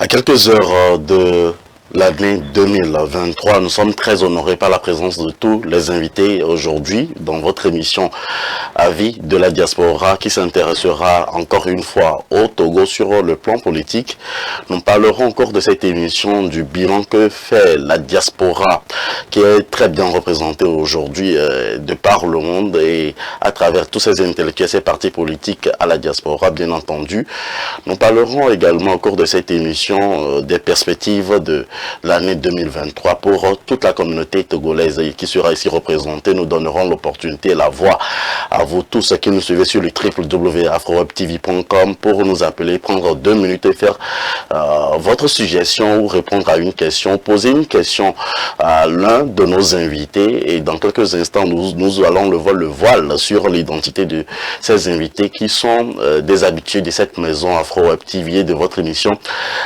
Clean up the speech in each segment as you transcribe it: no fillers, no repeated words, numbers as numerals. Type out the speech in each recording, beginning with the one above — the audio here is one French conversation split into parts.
À quelques heures de l'année 2023, nous sommes très honorés par la présence de tous les invités aujourd'hui dans votre émission Avis de la diaspora qui s'intéressera encore une fois au Togo sur le plan politique. Nous parlerons encore de cette émission du bilan que fait la diaspora qui est très bien représentée aujourd'hui de par le monde et à travers tous ces intellectuels, ces partis politiques à la diaspora bien entendu. Nous parlerons également au cours de cette émission des perspectives de l'année 2023 pour toute la communauté togolaise qui sera ici représentée. Nous donnerons l'opportunité et la voix à vous tous qui nous suivez sur le www.afrowebtv.com pour nous appeler, prendre 2 minutes et faire votre suggestion ou répondre à une question, poser une question à l'un de nos invités et dans quelques instants nous allons lever le voile sur l'identité de ces invités qui sont des habitués de cette maison Afro-Web TV et de votre émission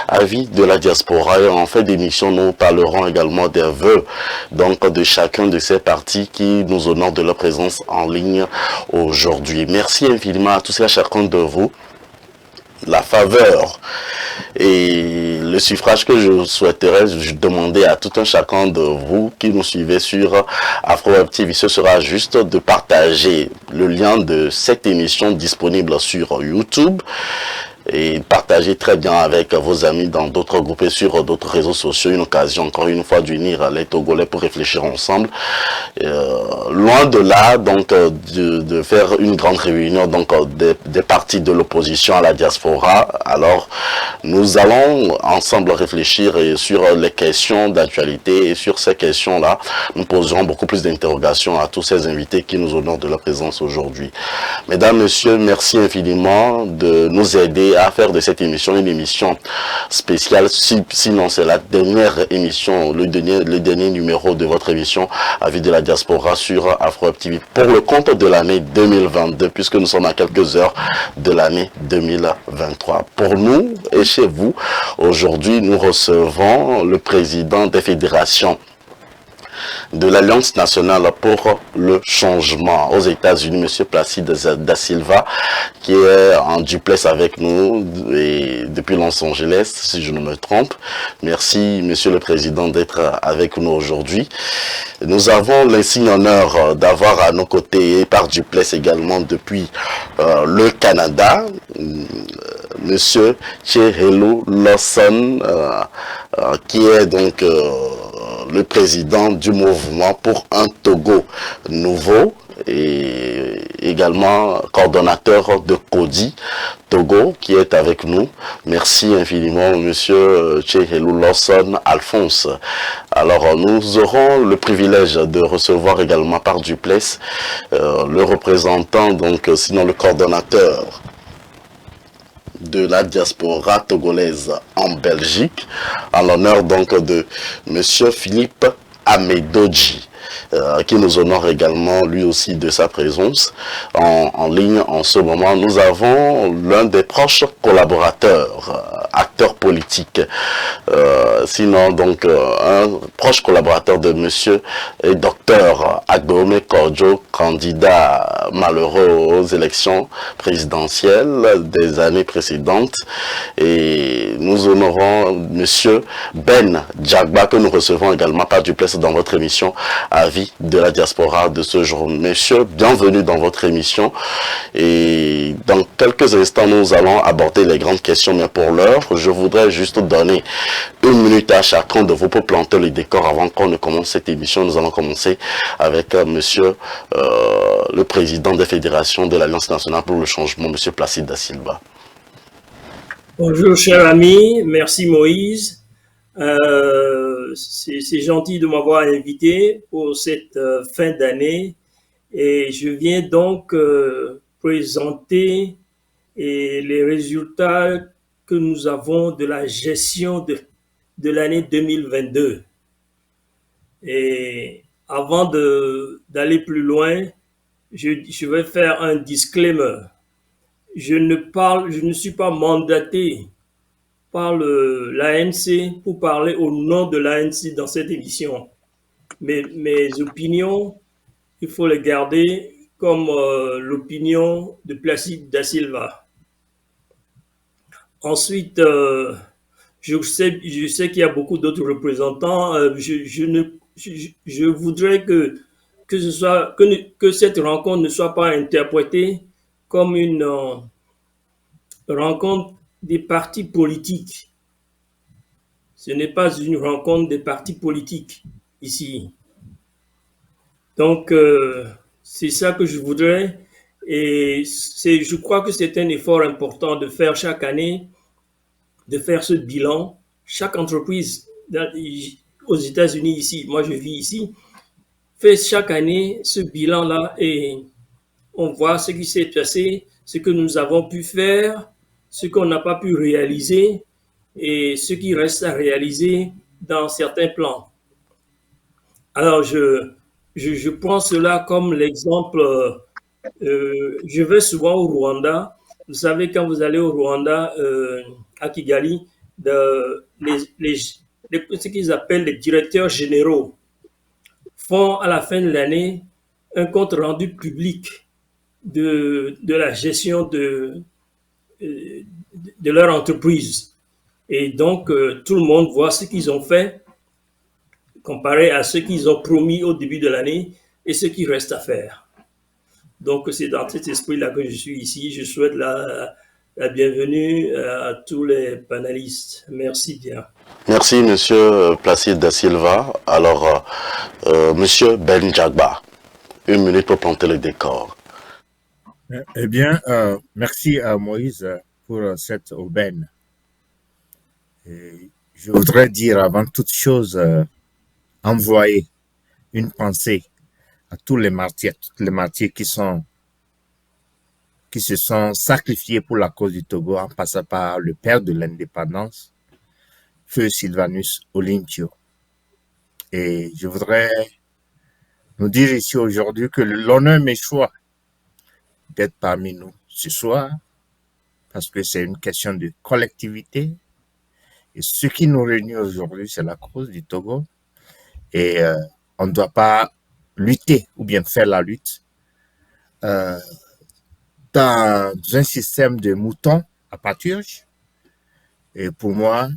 Avis de la diaspora. Et en fait d'émission, nous parlerons également des vœux donc de chacun de ces partis qui nous honorent de leur présence en ligne aujourd'hui. Merci infiniment à tous et à chacun de vous. La faveur et le suffrage que je souhaiterais demander à tout un chacun de vous qui nous suivez sur Afro-Web TV, ce sera juste de partager le lien de cette émission disponible sur YouTube et partager très bien avec vos amis dans d'autres groupes et sur d'autres réseaux sociaux. Une occasion encore une fois d'unir les Togolais pour réfléchir ensemble. Loin de là, donc de faire une grande réunion donc des partis de l'opposition à la diaspora. Alors nous allons ensemble réfléchir sur les questions d'actualité et sur ces questions-là, nous poserons beaucoup plus d'interrogations à tous ces invités qui nous honorent de leur présence aujourd'hui. Mesdames, Messieurs, merci infiniment de nous aider à faire de cette émission une émission spéciale. Sinon, c'est la dernière émission, le dernier numéro de votre émission Avis de la diaspora sur Afro-Web TV pour le compte de l'année 2022, puisque nous sommes à quelques heures de l'année 2023. Pour nous et chez vous, aujourd'hui, nous recevons le président des fédérations de l'Alliance nationale pour le changement aux États-Unis, M. Placide da Silva, qui est en duplex avec nous et depuis Los Angeles, si je ne me trompe. Merci, Monsieur le Président, d'être avec nous aujourd'hui. Nous avons l'insigne honneur d'avoir à nos côtés, et par duplex également depuis le Canada, Monsieur Tshirelo Lawson, qui est donc le président du mouvement pour un Togo nouveau et également coordonnateur de CODI Togo qui est avec nous. Merci infiniment Monsieur Tshirelo Lawson Alphonse. Alors nous aurons le privilège de recevoir également par duplex le représentant, donc sinon le coordonnateur de la diaspora togolaise en Belgique, en l'honneur donc de Monsieur Philippe Amedoji, qui nous honore également lui aussi de sa présence en ligne en ce moment. Nous avons l'un des proches collaborateurs, acteur politique, sinon donc un proche collaborateur de Monsieur et Docteur Agbome Kodjo, candidat malheureux aux élections présidentielles des années précédentes. Et nous honorons Monsieur Ben Djagba, que nous recevons également par duplex dans votre émission Avis de la diaspora de ce jour. Messieurs, bienvenue dans votre émission. Et dans quelques instants, nous allons aborder les grandes questions. Mais pour l'heure, je voudrais juste donner 1 minute à chacun de vous pour planter le décor avant qu'on ne commence cette émission. Nous allons commencer avec Monsieur le président des fédérations de l'Alliance nationale pour le changement, Monsieur Placide da Silva. Bonjour, cher ami. Merci, Moïse. C'est gentil de m'avoir invité pour cette fin d'année et je viens donc présenter les résultats que nous avons de la gestion de l'année 2022. Et avant d'aller plus loin, je vais faire un disclaimer. Je ne suis pas mandaté par l'ANC pour parler au nom de l'ANC dans cette émission. Mes opinions, il faut les garder comme l'opinion de Placide da Silva. Ensuite, Je sais qu'il y a beaucoup d'autres représentants. Je voudrais que ce soit, que cette rencontre ne soit pas interprétée comme une rencontre des partis politiques. Ce n'est pas une rencontre des partis politiques ici. Donc, c'est ça que je voudrais. Et je crois que c'est un effort important de faire chaque année, de faire ce bilan. Chaque entreprise aux États-Unis ici, moi je vis ici, fait chaque année ce bilan-là et on voit ce qui s'est passé, ce que nous avons pu faire, ce qu'on n'a pas pu réaliser et ce qui reste à réaliser dans certains plans. Alors, je prends cela comme l'exemple. Je vais souvent au Rwanda. Vous savez, quand vous allez au Rwanda, à Kigali, ce qu'ils appellent les directeurs généraux font à la fin de l'année un compte rendu public de la gestion de leur entreprise. Et donc, tout le monde voit ce qu'ils ont fait comparé à ce qu'ils ont promis au début de l'année et ce qui reste à faire. Donc, c'est dans cet esprit-là que je suis ici. Je souhaite la bienvenue à tous les panélistes. Merci bien. Merci, Monsieur Placide da Silva. Alors, Monsieur Ben Jagba, 1 minute pour planter le décor. Eh bien, merci à Moïse pour cette aubaine. Et je voudrais dire avant toute chose, envoyer une pensée à tous les martyrs, qui se sont sacrifiés pour la cause du Togo, en passant par le père de l'indépendance, Feu Sylvanus Olympio. Et je voudrais nous dire ici aujourd'hui que l'honneur m'échoit d'être parmi nous ce soir, parce que c'est une question de collectivité. Et ce qui nous réunit aujourd'hui, c'est la cause du Togo. Et on ne doit pas lutter ou bien faire la lutte dans un système de moutons à pâturage. Et pour moi,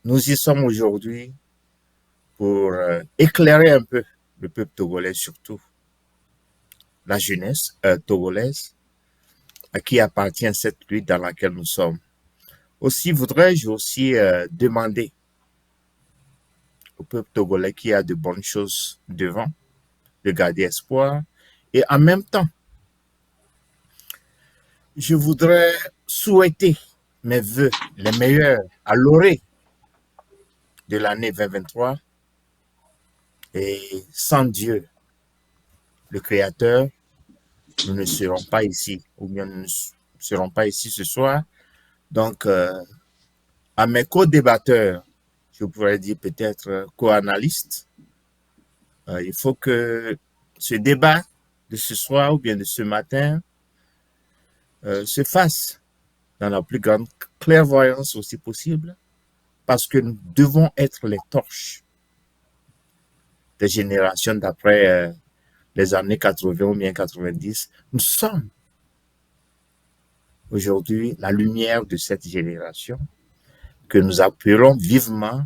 nous y sommes aujourd'hui pour éclairer un peu le peuple togolais, surtout la jeunesse togolaise, à qui appartient cette lutte dans laquelle nous sommes. Aussi voudrais-je demander au peuple togolais qui a de bonnes choses devant, de garder espoir. Et en même temps, je voudrais souhaiter mes vœux les meilleurs à l'orée de l'année 2023. Et sans Dieu, le Créateur, nous ne serons pas ici, ou bien nous ne serons pas ici ce soir. Donc, à mes co-débatteurs, je pourrais dire peut-être co-analystes, il faut que ce débat de ce soir ou bien de ce matin se fasse dans la plus grande clairvoyance aussi possible, parce que nous devons être les torches des générations d'après les années 80 ou bien 90. Nous sommes aujourd'hui la lumière de cette génération que nous appelons vivement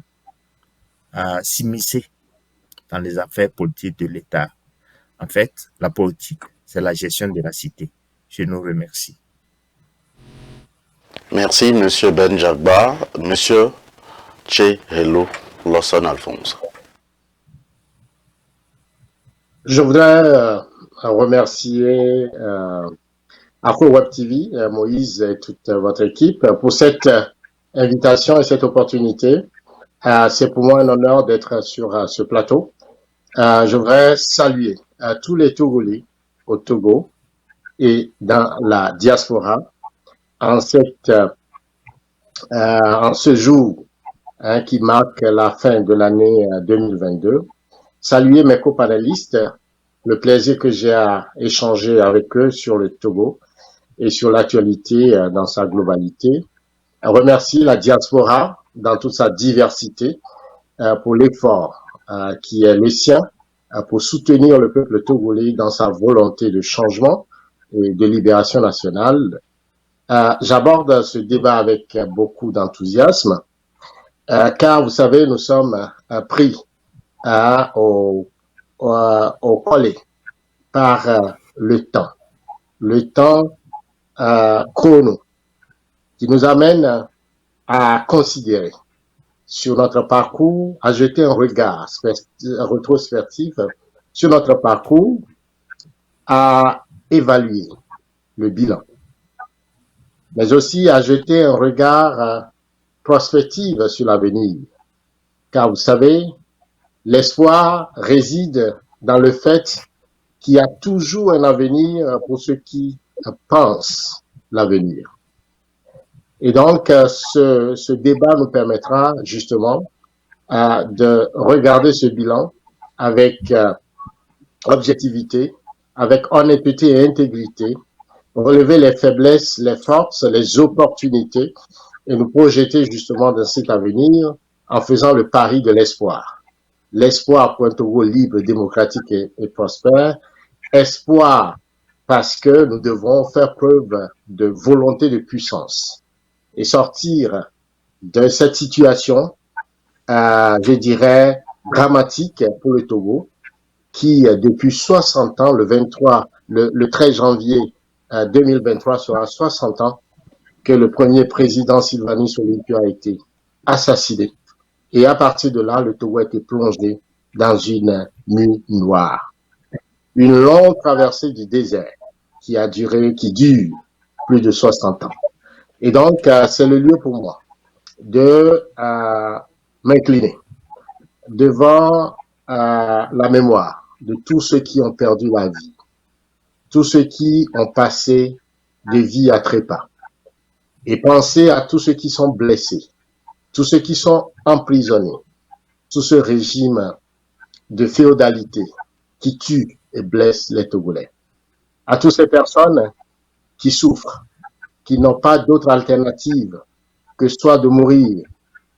à s'immiscer dans les affaires politiques de l'État. En fait, la politique, c'est la gestion de la cité. Je nous remercie. Merci, Monsieur Ben Jagba. Monsieur Tchehelo Lawson Alphonse. Je voudrais remercier AfroWeb TV, Moïse et toute votre équipe pour cette invitation et cette opportunité. C'est pour moi un honneur d'être sur ce plateau. Je voudrais saluer tous les Togolais au Togo et dans la diaspora en ce jour qui marque la fin de l'année 2022. Saluer mes copanélistes, le plaisir que j'ai à échanger avec eux sur le Togo et sur l'actualité dans sa globalité. Remercier la diaspora dans toute sa diversité pour l'effort qui est le sien pour soutenir le peuple togolais dans sa volonté de changement et de libération nationale. J'aborde ce débat avec beaucoup d'enthousiasme car vous savez, nous sommes pris au collet par le temps chrono, qui nous amène à considérer sur notre parcours, à jeter un regard rétrospectif sur notre parcours, à évaluer le bilan, mais aussi à jeter un regard prospectif sur l'avenir. Car vous savez, l'espoir réside dans le fait qu'il y a toujours un avenir pour ceux qui pensent l'avenir. Et donc, ce débat nous permettra justement de regarder ce bilan avec objectivité, avec honnêteté et intégrité, relever les faiblesses, les forces, les opportunités et nous projeter justement dans cet avenir en faisant le pari de l'espoir. L'espoir pour un Togo libre, démocratique et prospère. Espoir parce que nous devrons faire preuve de volonté de puissance et sortir de cette situation, je dirais, dramatique pour le Togo, qui depuis 60 ans, le 13 janvier 2023 sera 60 ans que le premier président Sylvanus Olympio a été assassiné. Et à partir de là, le Togo a été plongé dans une nuit noire. Une longue traversée du désert qui dure plus de 60 ans. Et donc, c'est le lieu pour moi de m'incliner devant la mémoire de tous ceux qui ont perdu la vie, tous ceux qui ont passé des vies à trépas, et penser à tous ceux qui sont blessés, tous ceux qui sont emprisonnés, tout ce régime de féodalité qui tue et blesse les Togolais. À toutes ces personnes qui souffrent, qui n'ont pas d'autre alternative que soit de mourir,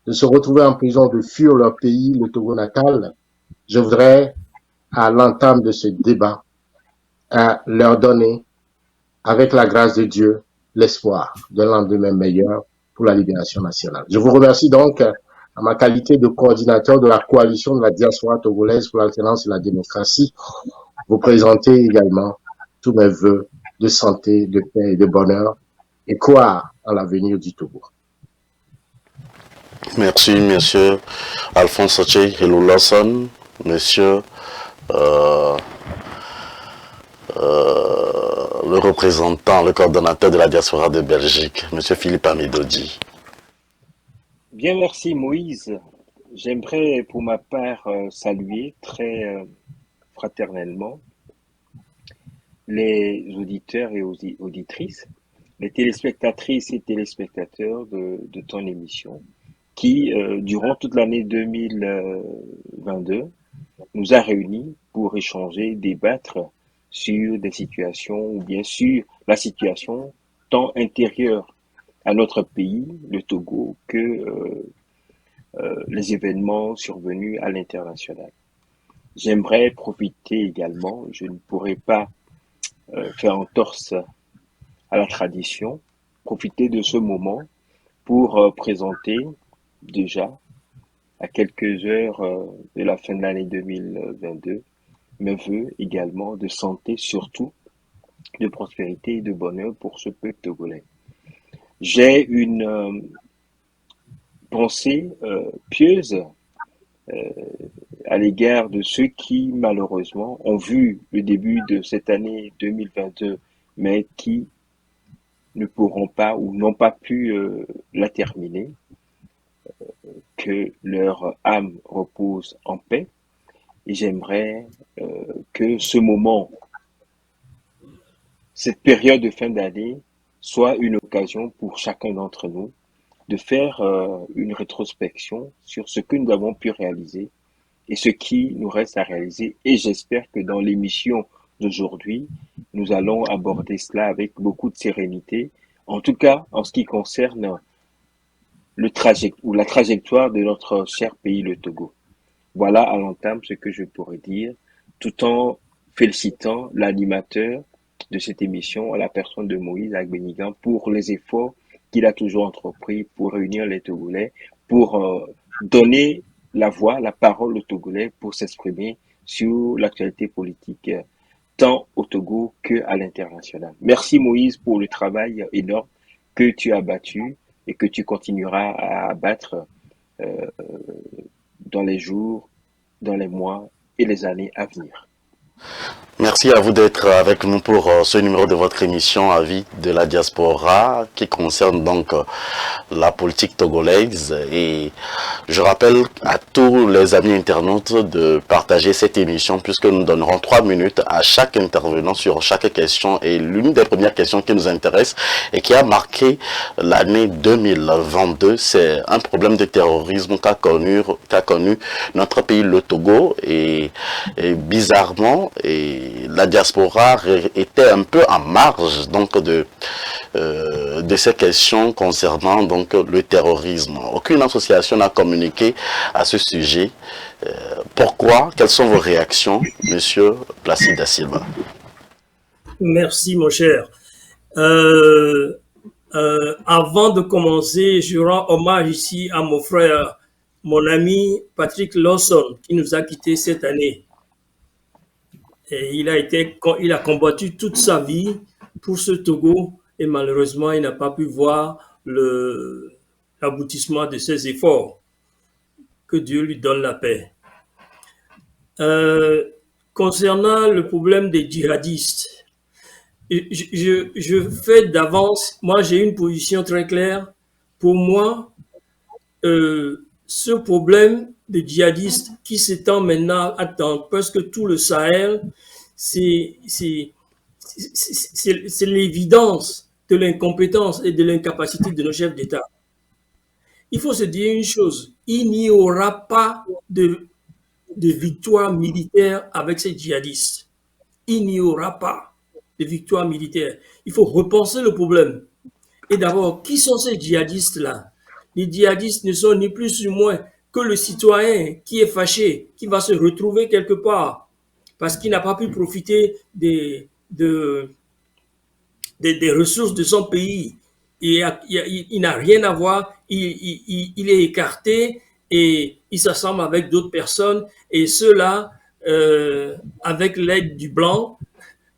de se retrouver en prison, de fuir leur pays, le Togo natal, je voudrais, à l'entame de ce débat, leur donner, avec la grâce de Dieu, l'espoir d'un lendemain meilleur pour la libération nationale. Je vous remercie donc, à ma qualité de coordinateur de la coalition de la diaspora togolaise pour l'alternance et la démocratie, vous présenter également tous mes vœux de santé, de paix et de bonheur et croire en l'avenir du Togo. Merci, monsieur Alphonse Saché Helou-Lawson, monsieur le représentant, le coordonnateur de la diaspora de Belgique, monsieur Philippe Amidodi. Bien, merci Moïse. J'aimerais pour ma part saluer très fraternellement les auditeurs et auditrices, les téléspectatrices et téléspectateurs de ton émission qui, durant toute l'année 2022, nous a réunis pour échanger, débattre sur des situations ou bien sur la situation tant intérieure à notre pays, le Togo, que les événements survenus à l'international. J'aimerais profiter également, je ne pourrais pas faire entorse à la tradition, profiter de ce moment pour présenter déjà à quelques heures de la fin de l'année 2022 mes vœux également de santé, surtout de prospérité et de bonheur pour ce peuple togolais. J'ai une pensée pieuse à l'égard de ceux qui, malheureusement, ont vu le début de cette année 2022, mais qui ne pourront pas ou n'ont pas pu la terminer, que leur âme repose en paix. Et j'aimerais que ce moment, cette période de fin d'année, soit une occasion pour chacun d'entre nous de faire une rétrospection sur ce que nous avons pu réaliser et ce qui nous reste à réaliser. Et j'espère que dans l'émission d'aujourd'hui, nous allons aborder cela avec beaucoup de sérénité. En tout cas, en ce qui concerne la trajectoire de notre cher pays, le Togo. Voilà à l'entame ce que je pourrais dire, tout en félicitant l'animateur de cette émission, à la personne de Moïse Agbenigan, pour les efforts qu'il a toujours entrepris pour réunir les Togolais, pour donner la voix, la parole aux Togolais pour s'exprimer sur l'actualité politique, tant au Togo qu'à l'international. Merci Moïse pour le travail énorme que tu as battu et que tu continueras à abattre euh, dans les jours, dans les mois et les années à venir. Merci à vous d'être avec nous pour ce numéro de votre émission Avis de la diaspora qui concerne donc la politique togolaise. Et je rappelle à tous les amis internautes de partager cette émission puisque nous donnerons 3 minutes à chaque intervenant sur chaque question. Et l'une des premières questions qui nous intéresse et qui a marqué l'année 2022, c'est un problème de terrorisme qu'a connu notre pays, le Togo. Et bizarrement, la diaspora était un peu en marge donc de ces questions concernant donc le terrorisme. Aucune association n'a communiqué à ce sujet. Pourquoi? Quelles sont vos réactions, Monsieur Placide da Silva? Merci, mon cher. Avant de commencer, je rends hommage ici à mon frère, mon ami Patrick Lawson, qui nous a quittés cette année. Et il a combattu toute sa vie pour ce Togo et malheureusement, il n'a pas pu voir l'aboutissement de ses efforts. Que Dieu lui donne la paix. Concernant le problème des djihadistes, je fais d'avance, moi j'ai une position très claire. Pour moi, ce problème de djihadistes qui s'étend maintenant dans presque tout le Sahel, c'est l'évidence de l'incompétence et de l'incapacité de nos chefs d'État. Il faut se dire une chose, il n'y aura pas de victoire militaire avec ces djihadistes. Il n'y aura pas de victoire militaire. Il faut repenser le problème. Et d'abord, qui sont ces djihadistes-là? Les djihadistes ne sont ni plus ni moins que le citoyen qui est fâché, qui va se retrouver quelque part parce qu'il n'a pas pu profiter des ressources de son pays. Il n'a rien à voir, il est écarté et il s'assemble avec d'autres personnes et ceux-là, avec l'aide du blanc,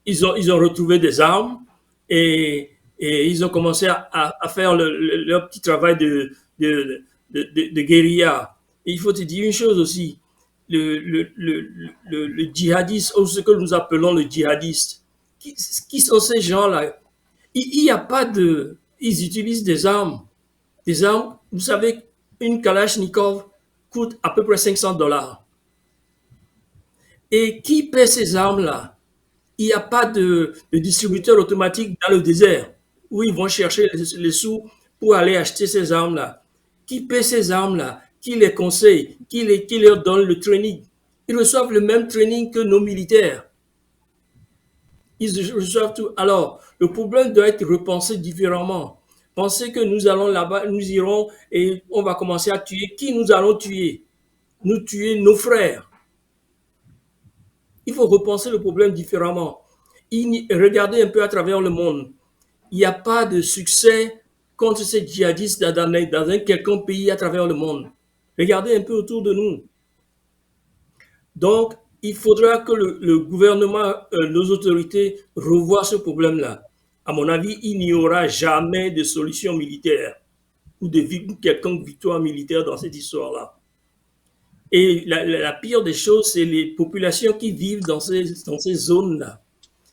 ils ont retrouvé des armes et ils ont commencé à faire leur petit travail de guérilla. Et il faut te dire une chose aussi, le djihadiste, ou ce que nous appelons le djihadiste, qui sont ces gens-là? Il n'y a pas de... Ils utilisent des armes. Des armes, vous savez, une Kalachnikov coûte à peu près $500. Et qui paie ces armes-là? Il n'y a pas de distributeur automatique dans le désert où ils vont chercher les sous pour aller acheter ces armes-là. Qui paie ces armes-là? Qui les conseille? Qui leur donne le training? Ils reçoivent le même training que nos militaires. Ils reçoivent tout. Alors, le problème doit être repensé différemment. Pensez que nous allons là-bas, nous irons et on va commencer à tuer. Qui nous allons tuer? Nous tuer nos frères. Il faut repenser le problème différemment. Regardez un peu à travers le monde. Il n'y a pas de succès contre ces djihadistes dans un quelconque pays à travers le monde. Regardez un peu autour de nous. Donc, il faudra que le gouvernement, nos autorités revoient ce problème-là. À mon avis, il n'y aura jamais de solution militaire ou de quelconque victoire militaire dans cette histoire-là. Et la pire des choses, c'est les populations qui vivent dans ces zones-là.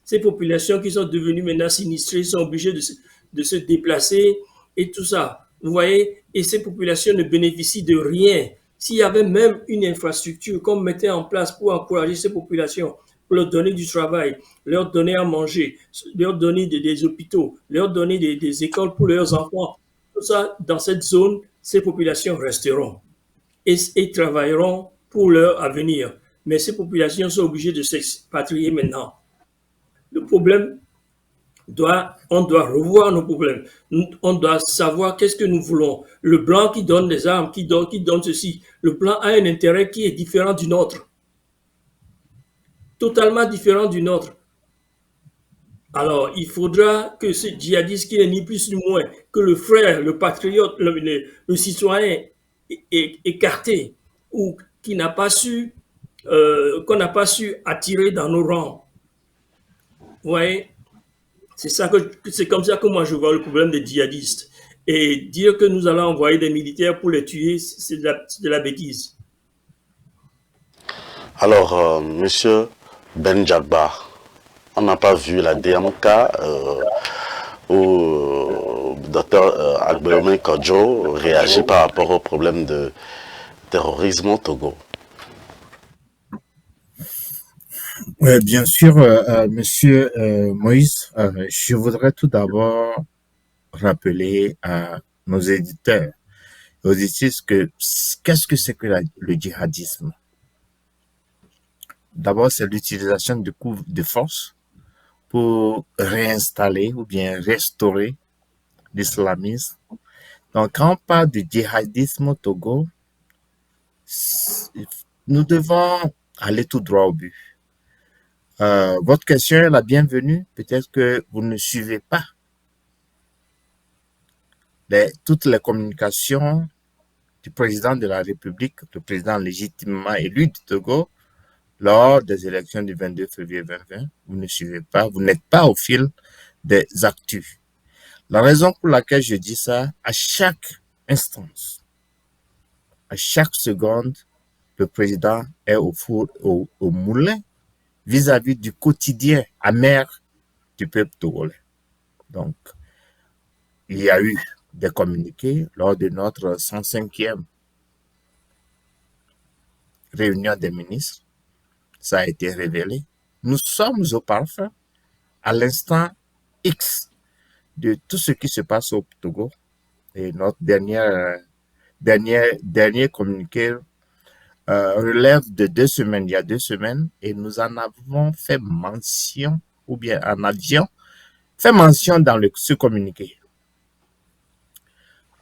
Ces populations qui sont devenues maintenant sinistrées sont obligées de se déplacer et tout ça. Vous voyez, et ces populations ne bénéficient de rien. S'il y avait même une infrastructure qu'on mettait en place pour encourager ces populations, pour leur donner du travail, leur donner à manger, leur donner des hôpitaux, leur donner des écoles pour leurs enfants, tout ça, dans cette zone, ces populations resteront et travailleront pour leur avenir. Mais ces populations sont obligées de s'expatrier maintenant. Le problème, on doit revoir nos problèmes. On doit savoir qu'est-ce que nous voulons. Le blanc qui donne des armes, qui donne ceci, le blanc a un intérêt qui est différent du nôtre. Totalement différent du nôtre. Alors, il faudra que ce djihadiste qui n'est ni plus ni moins que le frère, le patriote, le citoyen écarté ou qui n'a pas su, qu'on n'a pas su attirer dans nos rangs. Vous voyez, c'est comme ça que moi je vois le problème des djihadistes. Et dire que nous allons envoyer des militaires pour les tuer, c'est de la bêtise. Alors, monsieur Ben Jabbar, on n'a pas vu la DMK où Dr Agbeome Kodjo réagit par rapport au problème de terrorisme au Togo. Oui, bien sûr, Monsieur Moïse, je voudrais tout d'abord rappeler à nos éditeurs et auditrices que qu'est-ce que c'est que le djihadisme? D'abord, c'est l'utilisation de coups de force pour réinstaller ou bien restaurer l'islamisme. Donc, quand on parle de djihadisme au Togo, nous devons aller tout droit au but. Votre question est la bienvenue. Peut-être que vous ne suivez pas toutes les communications du président de la République, le président légitimement élu du Togo, lors des élections du 22 février 2020. Vous ne suivez pas, vous n'êtes pas au fil des actus. La raison pour laquelle je dis ça, à chaque instance, à chaque seconde, le président est au moulin vis-à-vis du quotidien amer du peuple togolais. Donc, il y a eu des communiqués lors de notre 105e réunion des ministres. Ça a été révélé. Nous sommes au parfum, à l'instant X de tout ce qui se passe au Togo. Et notre dernier communiqué relève de 2 semaines, il y a 2 semaines, et nous en avons fait mention, ou bien en avion, fait mention dans ce communiqué.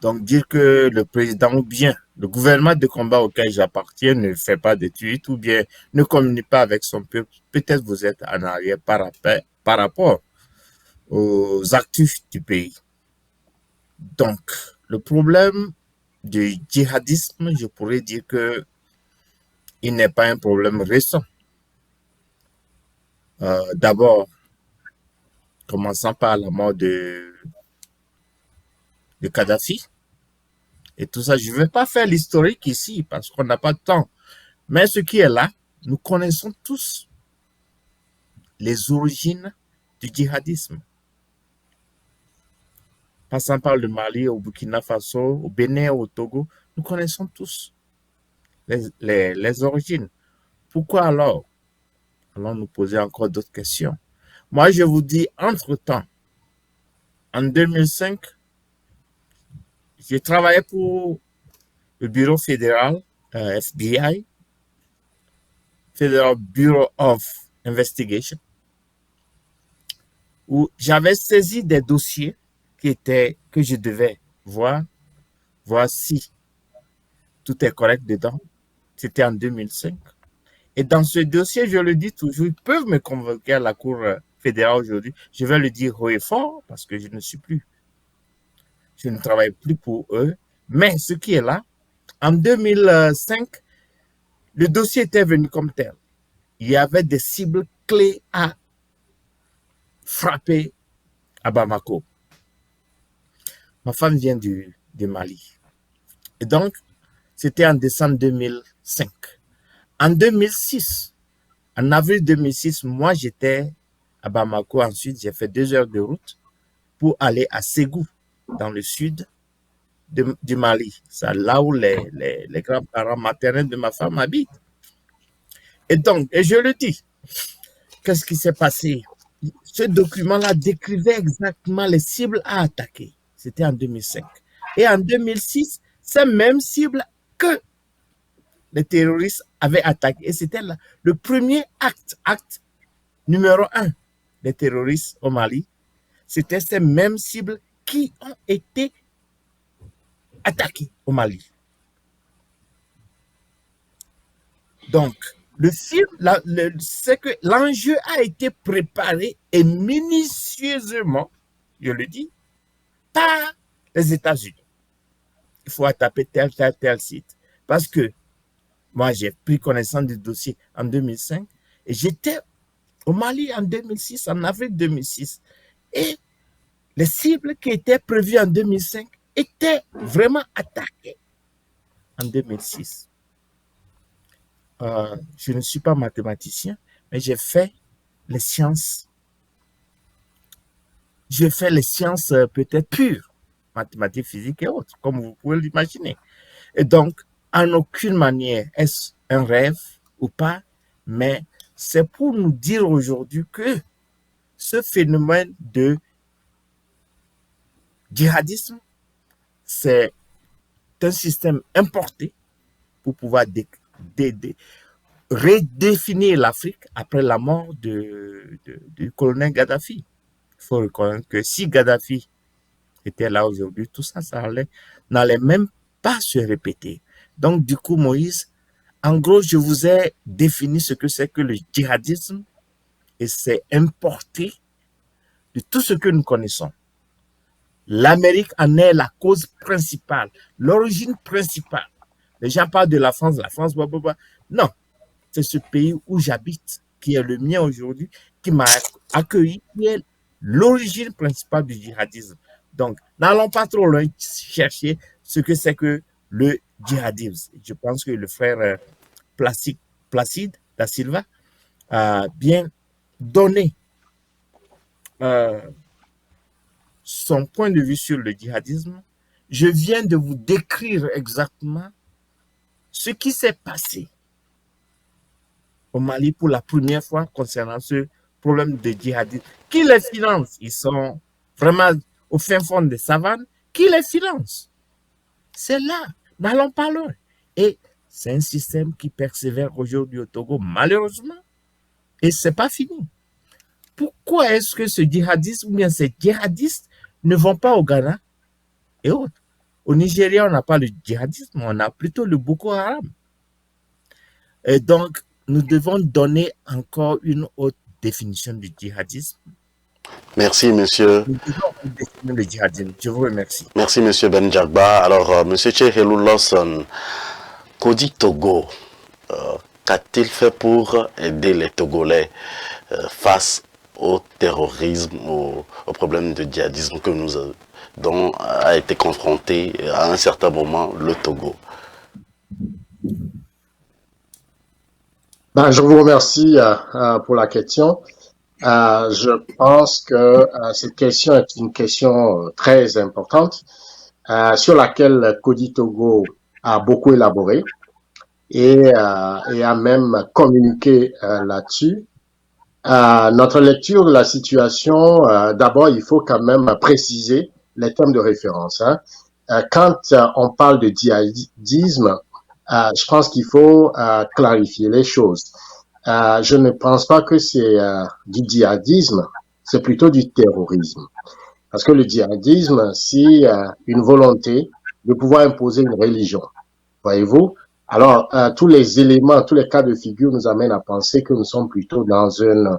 Donc, dire que le président ou bien le gouvernement de combat auquel j'appartiens ne fait pas de tweets ou bien ne communique pas avec son peuple, peut-être vous êtes en arrière par rapport aux actifs du pays. Donc, le problème du djihadisme, je pourrais dire que il n'est pas un problème récent. D'abord, commençant par la mort de Kadhafi et tout ça. Je ne vais pas faire l'historique ici parce qu'on n'a pas de temps. Mais ce qui est là, nous connaissons tous les origines du djihadisme. Passant par le Mali, au Burkina Faso, au Bénin, au Togo, nous connaissons tous les origines. Pourquoi alors? Allons nous poser encore d'autres questions. Moi, je vous dis, entre-temps, en 2005, j'ai travaillé pour le Bureau fédéral, FBI, Federal Bureau of Investigation, où j'avais saisi des dossiers que je devais voir si tout est correct dedans. C'était en 2005. Et dans ce dossier, je le dis toujours, ils peuvent me convoquer à la Cour fédérale aujourd'hui. Je vais le dire haut et fort parce que je ne travaille plus pour eux. Mais ce qui est là, en 2005, le dossier était venu comme tel. Il y avait des cibles clés à frapper à Bamako. Ma femme vient du Mali. Et donc, c'était en décembre 2005. En 2006, en avril 2006, moi, j'étais à Bamako. Ensuite, j'ai fait 2 heures de route pour aller à Ségou, dans le sud du Mali. C'est là où les grands-parents maternels de ma femme habitent. Et donc, et je le dis, qu'est-ce qui s'est passé? Ce document-là décrivait exactement les cibles à attaquer. C'était en 2005. Et en 2006, ces mêmes cibles que les terroristes avaient attaqué. Et c'était le premier acte numéro 1 des terroristes au Mali. C'était ces mêmes cibles qui ont été attaquées au Mali. Donc, c'est que l'enjeu a été préparé et minutieusement, je le dis, par les États-Unis. il faut attaquer tel site. Parce que moi, j'ai pris connaissance du dossier en 2005 et j'étais au Mali en 2006, en avril 2006. Et les cibles qui étaient prévues en 2005 étaient vraiment attaquées en 2006. Je ne suis pas mathématicien, mais j'ai fait les sciences. J'ai fait les sciences peut-être pures, mathématiques, physiques et autres, comme vous pouvez l'imaginer. Et donc, en aucune manière est-ce un rêve ou pas, mais c'est pour nous dire aujourd'hui que ce phénomène de djihadisme, c'est un système importé pour pouvoir redéfinir l'Afrique après la mort du colonel Gaddafi. Il faut reconnaître que si Gaddafi était là aujourd'hui, tout ça, n'allait même pas se répéter. Donc, du coup, Moïse, en gros, je vous ai défini ce que c'est que le djihadisme et c'est importé de tout ce que nous connaissons. L'Amérique en est la cause principale, l'origine principale. Les gens parlent de la France, blablabla. Non, c'est ce pays où j'habite, qui est le mien aujourd'hui, qui m'a accueilli, qui est l'origine principale du djihadisme. Donc, n'allons pas trop loin chercher ce que c'est que le djihadisme. Je pense que le frère Placide da Silva a bien donné son point de vue sur le djihadisme. Je viens de vous décrire exactement ce qui s'est passé au Mali pour la première fois concernant ce problème de djihadisme. Qui les finance? Ils sont vraiment au fin fond des savanes. Qui les finance? C'est là, n'allons pas loin. Et c'est un système qui persévère aujourd'hui au Togo, malheureusement. Et c'est pas fini. Pourquoi est-ce que ce djihadisme ou bien ces djihadistes ne vont pas au Ghana et autres? Au Nigeria, on n'a pas le djihadisme, on a plutôt le Boko Haram. Et donc, nous devons donner encore une autre définition du djihadisme. Merci, monsieur. Nous devons définir le djihadisme. Je vous remercie. Merci, monsieur Ben Djagba. Alors, monsieur Tchehelou Lawson, Kodi Togo, qu'a-t-il fait pour aider les Togolais face au terrorisme, au problème de djihadisme dont a été confronté à un certain moment le Togo? Je vous remercie pour la question. Je pense que cette question est une question très importante sur laquelle Kodi Togo a beaucoup élaboré et a même communiqué là-dessus. Notre lecture de la situation, d'abord, il faut quand même préciser les termes de référence. Quand on parle de djihadisme, je pense qu'il faut clarifier les choses. Je ne pense pas que c'est du djihadisme, c'est plutôt du terrorisme. Parce que le djihadisme, c'est une volonté de pouvoir imposer une religion. Voyez-vous? Alors, tous les éléments, tous les cas de figure nous amènent à penser que nous sommes plutôt dans une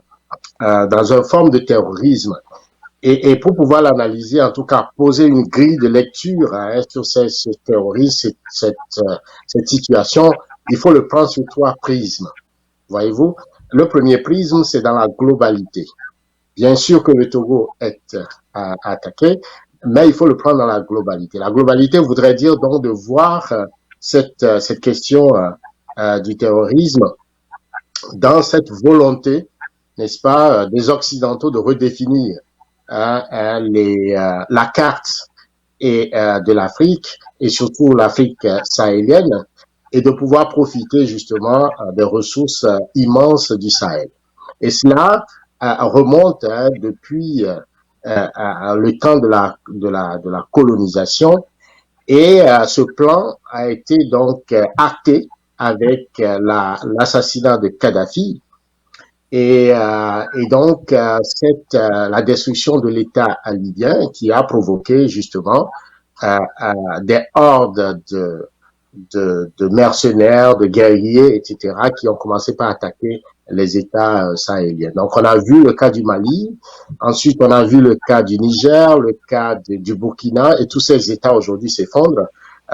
forme de terrorisme. Et pour pouvoir l'analyser, en tout cas, poser une grille de lecture sur ce terrorisme, cette situation, il faut le prendre sur 3 prismes. Voyez-vous? Le premier prisme, c'est dans la globalité. Bien sûr que le Togo est attaqué, mais il faut le prendre dans la globalité. La globalité voudrait dire donc de voir cette question du terrorisme dans cette volonté, n'est-ce pas, des Occidentaux de redéfinir la carte de l'Afrique et surtout l'Afrique sahélienne et de pouvoir profiter justement des ressources immenses du Sahel. Et cela remonte depuis le temps de la colonisation et ce plan a été donc acté avec l'assassinat de Kadhafi. Et donc, la destruction de l'État libyen qui a provoqué justement des hordes de mercenaires, de guerriers, etc., qui ont commencé par attaquer les États sahéliens. Donc, on a vu le cas du Mali, ensuite on a vu le cas du Niger, le cas du Burkina, et tous ces États aujourd'hui s'effondrent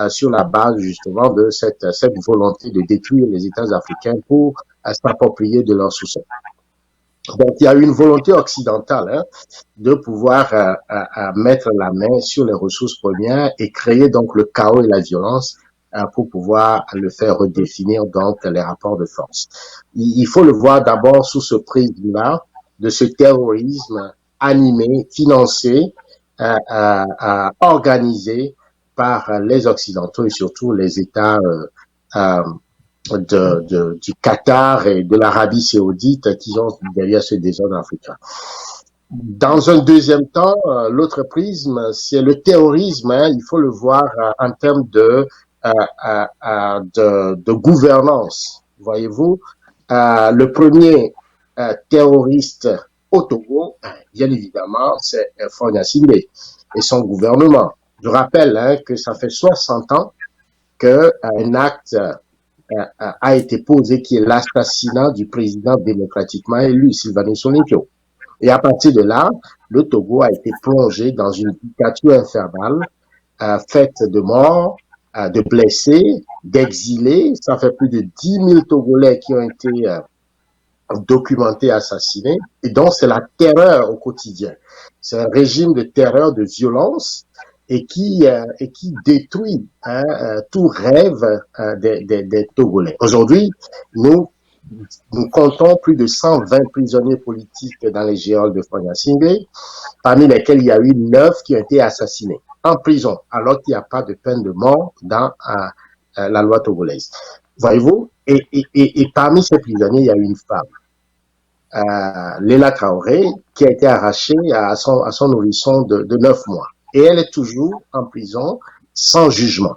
sur la base justement de cette volonté de détruire les États africains pour s'approprier de leur sous-sol. Donc, il y a une volonté occidentale de pouvoir mettre la main sur les ressources premières et créer donc le chaos et la violence pour pouvoir le faire redéfinir donc les rapports de force. Il faut le voir d'abord sous ce prisme-là de ce terrorisme animé, financé, organisé par les Occidentaux et surtout les États du Qatar et de l'Arabie saoudite qui ont derrière ce désordre africain. Dans un deuxième temps, l'autre prisme, c'est le terrorisme. Il faut le voir en termes de gouvernance. Voyez-vous, le premier terroriste au Togo, bien évidemment, c'est Faure Gnassingbé et son gouvernement. Je rappelle que ça fait 60 ans qu'un acte a été posé qui est l'assassinat du président démocratiquement élu, Sylvanus Olympio. Et à partir de là, le Togo a été plongé dans une dictature infernale, faite de morts, de blessés, d'exilés. Ça fait plus de 10 000 Togolais qui ont été documentés, assassinés. Et donc, c'est la terreur au quotidien. C'est un régime de terreur, de violence, et qui détruit tout rêve des Togolais. Aujourd'hui, nous comptons plus de 120 prisonniers politiques dans les geôles de Faure Gnassingbé, parmi lesquels il y a eu 9 qui ont été assassinés en prison, alors qu'il n'y a pas de peine de mort dans la loi togolaise. Voyez-vous, et parmi ces prisonniers, il y a eu une femme, Léla Traoré, qui a été arrachée à son nourrisson de 9 mois. Et elle est toujours en prison sans jugement.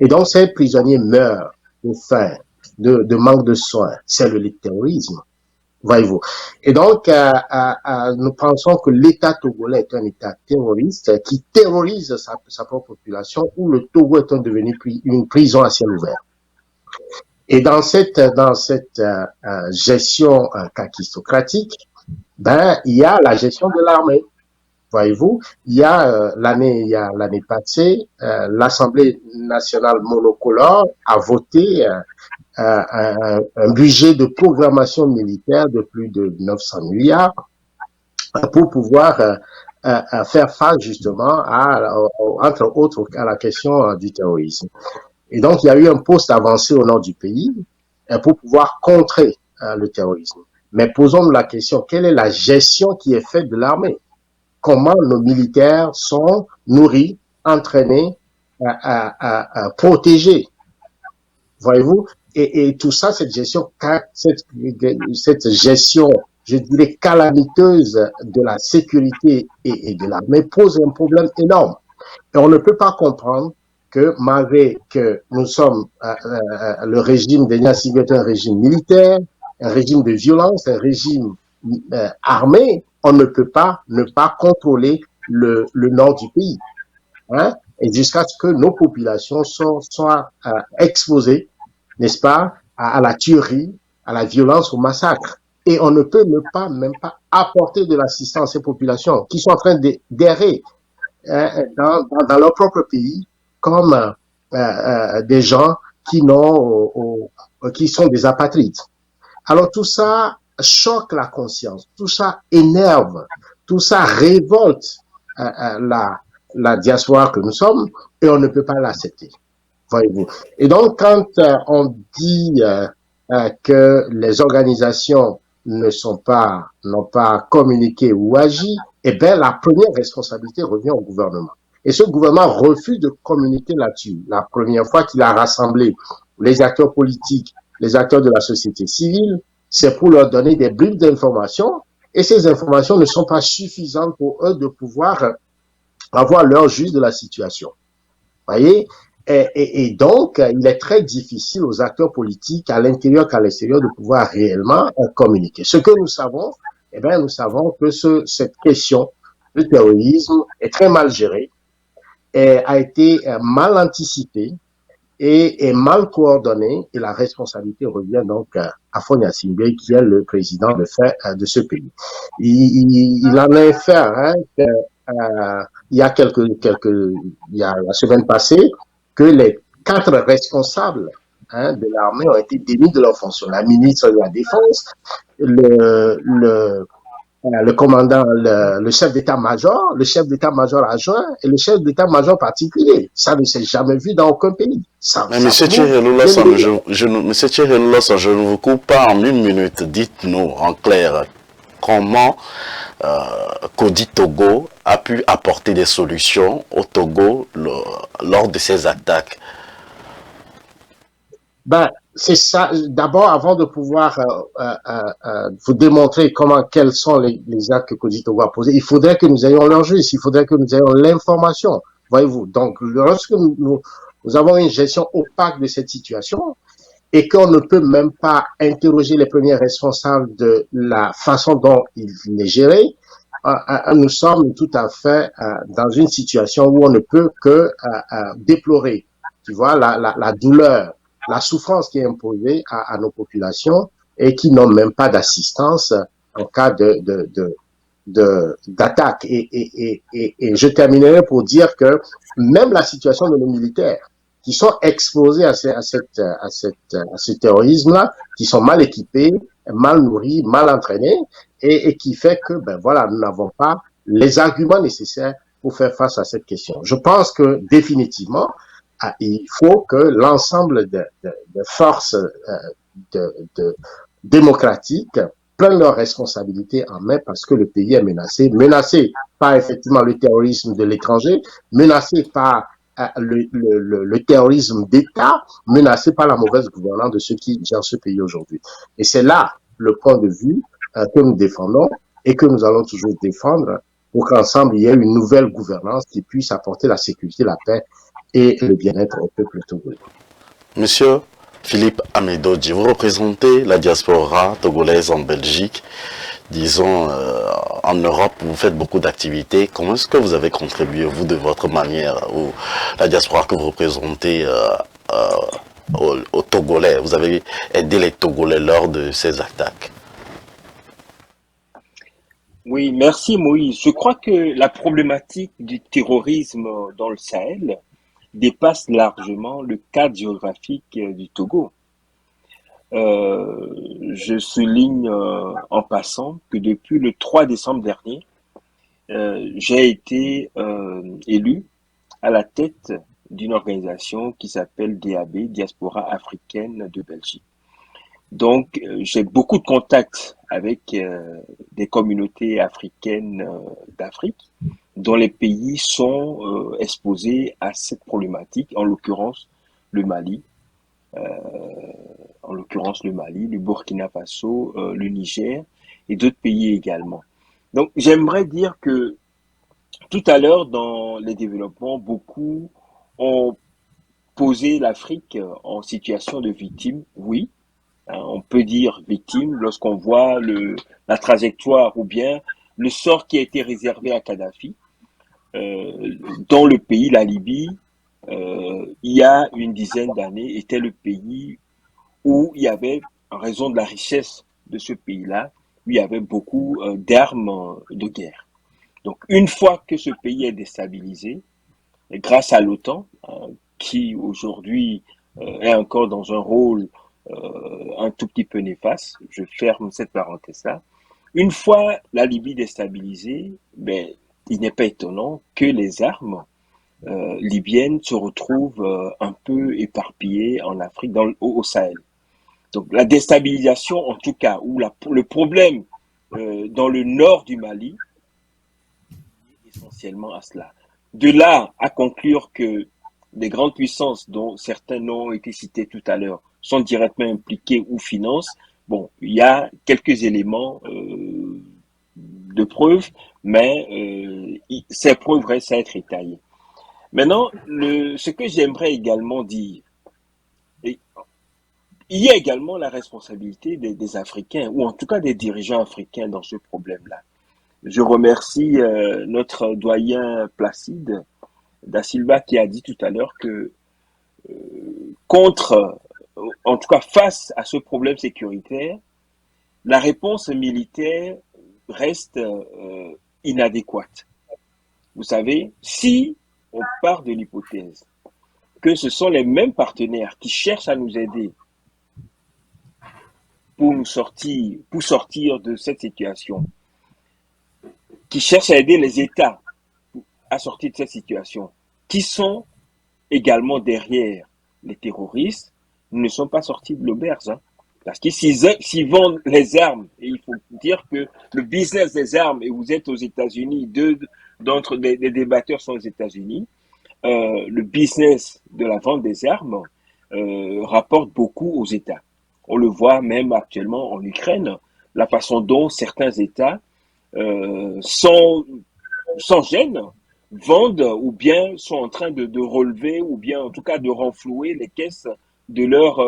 Et donc, ces prisonniers meurent de faim, de manque de soins. C'est le terrorisme, voyez-vous. Et donc, nous pensons que l'État togolais est un État terroriste qui terrorise sa propre population, où le Togo est devenu une prison à ciel ouvert. Et dans cette gestion kakistocratique, il y a la gestion de l'armée. Voyez-vous, il y a l'année passée, l'Assemblée nationale monocolore a voté un budget de programmation militaire de plus de 900 milliards pour pouvoir faire face justement entre autres à la question du terrorisme. Et donc, il y a eu un poste avancé au nord du pays pour pouvoir contrer le terrorisme. Mais posons-nous la question, quelle est la gestion qui est faite de l'armée? Comment nos militaires sont nourris, entraînés, protégés? Voyez-vous? Et tout ça, cette gestion, je dirais, calamiteuse de la sécurité et de l'armée pose un problème énorme. Et on ne peut pas comprendre que malgré que nous sommes, le régime de Gnassingbé est un régime militaire, un régime de violence, un régime armé, on ne peut pas ne pas contrôler le nord du pays. Et jusqu'à ce que nos populations soient exposées, n'est-ce pas, à la tuerie, à la violence, au massacre. Et on ne peut même pas apporter de l'assistance à ces populations qui sont en train d'errer dans leur propre pays comme des gens qui sont des apatrides. Alors tout ça choque la conscience, tout ça énerve, tout ça révolte la diaspora que nous sommes et on ne peut pas l'accepter. Voyez-vous. Et donc quand on dit que les organisations n'ont pas communiqué ou agi, eh bien la première responsabilité revient au gouvernement. Et ce gouvernement refuse de communiquer là-dessus. La première fois qu'il a rassemblé les acteurs politiques, les acteurs de la société civile, c'est pour leur donner des bribes d'informations. Et ces informations ne sont pas suffisantes pour eux de pouvoir avoir leur juste de la situation. Voyez? Et donc, il est très difficile aux acteurs politiques, à l'intérieur qu'à l'extérieur, de pouvoir réellement communiquer. Ce que nous savons, eh bien, nous savons que cette question de terrorisme est très mal gérée, a été mal anticipée et est mal coordonnée, et la responsabilité revient donc à Faure Gnassingbé, qui est le président de fait de ce pays. Il en a fait, il y a la semaine passée, que les 4 responsables de l'armée ont été démis de leur fonction. La ministre de la Défense, le commandant, le chef d'état-major, le chef d'état-major adjoint et le chef d'état-major particulier. Ça ne s'est jamais vu dans aucun pays. Mais Monsieur Thierry Loulassa, Monsieur Thierry Loulassa, je ne vous coupe pas en 1 minute. Dites-nous en clair comment Kodi Togo a pu apporter des solutions au Togo lors de ces attaques. Ben, c'est ça. D'abord, avant de pouvoir vous démontrer quels sont les actes que Kodi Togo a posés, il faudrait que nous ayons l'enregistre, il faudrait que nous ayons l'information. Voyez-vous. Donc, lorsque nous avons une gestion opaque de cette situation et qu'on ne peut même pas interroger les premiers responsables de la façon dont il est géré, nous sommes tout à fait dans une situation où on ne peut que déplorer, tu vois, la douleur, la souffrance qui est imposée à nos populations et qui n'ont même pas d'assistance en cas d'attaque. Et je terminerai pour dire que même la situation de nos militaires qui sont exposés à ce terrorisme-là, qui sont mal équipés, mal nourris, mal entraînés, et qui fait que, ben voilà, nous n'avons pas les arguments nécessaires pour faire face à cette question. Je pense que définitivement, il faut que l'ensemble de forces démocratiques prennent leurs responsabilités en main parce que le pays est menacé par effectivement le terrorisme de l'étranger, menacé par le terrorisme d'État, menacé par la mauvaise gouvernance de ceux qui gèrent ce pays aujourd'hui. Et c'est là le point de vue que nous défendons et que nous allons toujours défendre pour qu'ensemble il y ait une nouvelle gouvernance qui puisse apporter la sécurité, la paix et le bien-être au peuple togolais. Monsieur Philippe Amedodji, vous représentez la diaspora togolaise en Belgique. Disons, en Europe, vous faites beaucoup d'activités. Comment est-ce que vous avez contribué, vous, de votre manière, ou la diaspora que vous représentez aux Togolais? Vous avez aidé les Togolais lors de ces attaques? Oui, merci Moïse. Je crois que la problématique du terrorisme dans le Sahel dépasse largement le cadre géographique du Togo. Je souligne en passant que depuis le 3 décembre dernier, j'ai été élu à la tête d'une organisation qui s'appelle DAB, Diaspora africaine de Belgique. Donc, j'ai beaucoup de contacts avec des communautés africaines d'Afrique, dont les pays sont exposés à cette problématique, en l'occurrence le Mali, le Burkina Faso, le Niger et d'autres pays également. Donc, j'aimerais dire que tout à l'heure, dans les développements, beaucoup ont posé l'Afrique en situation de victime. Oui, on peut dire victime lorsqu'on voit la trajectoire ou bien le sort qui a été réservé à Kadhafi. Dans le pays, la Libye, il y a une dizaine d'années, était le pays où il y avait, en raison de la richesse de ce pays-là, où il y avait beaucoup d'armes de guerre. Donc, une fois que ce pays est déstabilisé, grâce à l'OTAN, qui aujourd'hui est encore dans un rôle un tout petit peu néfaste, je ferme cette parenthèse-là. Une fois la Libye déstabilisée, ben, il n'est pas étonnant que les armes libyennes se retrouvent un peu éparpillées en Afrique, au Sahel. Donc la déstabilisation, en tout cas, ou le problème dans le nord du Mali, est essentiellement à cela. De là à conclure que les grandes puissances, dont certains noms ont été cités tout à l'heure, sont directement impliquées ou financent, bon, il y a quelques éléments de preuve, mais ces preuves restent à être étayées. Maintenant, ce que j'aimerais également dire, il y a également la responsabilité des Africains, ou en tout cas des dirigeants africains dans ce problème-là. Je remercie notre doyen Placide Da Silva qui a dit tout à l'heure que en tout cas face à ce problème sécuritaire, la réponse militaire reste inadéquate. Vous savez, si on part de l'hypothèse que ce sont les mêmes partenaires qui cherchent à nous aider pour sortir de cette situation, qui cherchent à aider les États à sortir de cette situation, qui sont également derrière les terroristes, ne sont pas sortis de l'auberge. Parce que s'ils vendent les armes, et il faut dire que le business des armes, et vous êtes aux États-Unis, deux d'entre les débatteurs sont aux États-Unis, le business de la vente des armes rapporte beaucoup aux États. On le voit même actuellement en Ukraine, la façon dont certains États, sans gêne, vendent ou bien sont en train de relever ou bien en tout cas de renflouer les caisses de leur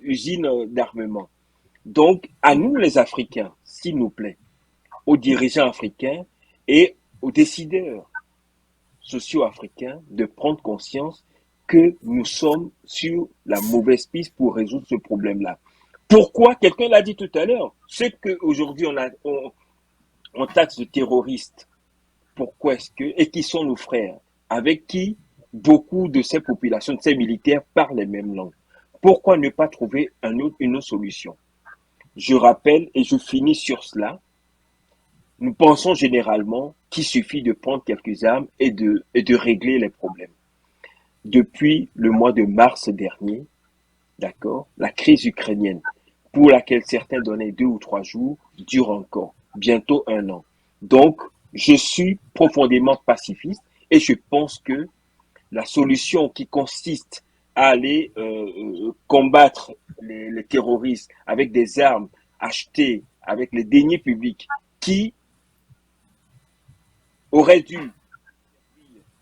usine d'armement. Donc, à nous les Africains, s'il nous plaît, aux dirigeants africains et aux décideurs socio-africains de prendre conscience que nous sommes sur la mauvaise piste pour résoudre ce problème-là. Pourquoi? Quelqu'un l'a dit tout à l'heure. C'est qu'aujourd'hui on taxe de terroristes. Pourquoi est-ce que, et qui sont nos frères, avec qui beaucoup de ces populations, de ces militaires parlent les mêmes langues. Pourquoi ne pas trouver une autre solution? Je rappelle et je finis sur cela. Nous pensons généralement qu'il suffit de prendre quelques armes et de régler les problèmes. Depuis le mois de mars dernier, d'accord, la crise ukrainienne, pour laquelle certains donnaient 2 ou 3 jours, dure encore, bientôt 1 an. Donc, je suis profondément pacifiste et je pense que la solution qui consiste à aller combattre les terroristes avec des armes achetées avec les deniers publics qui auraient dû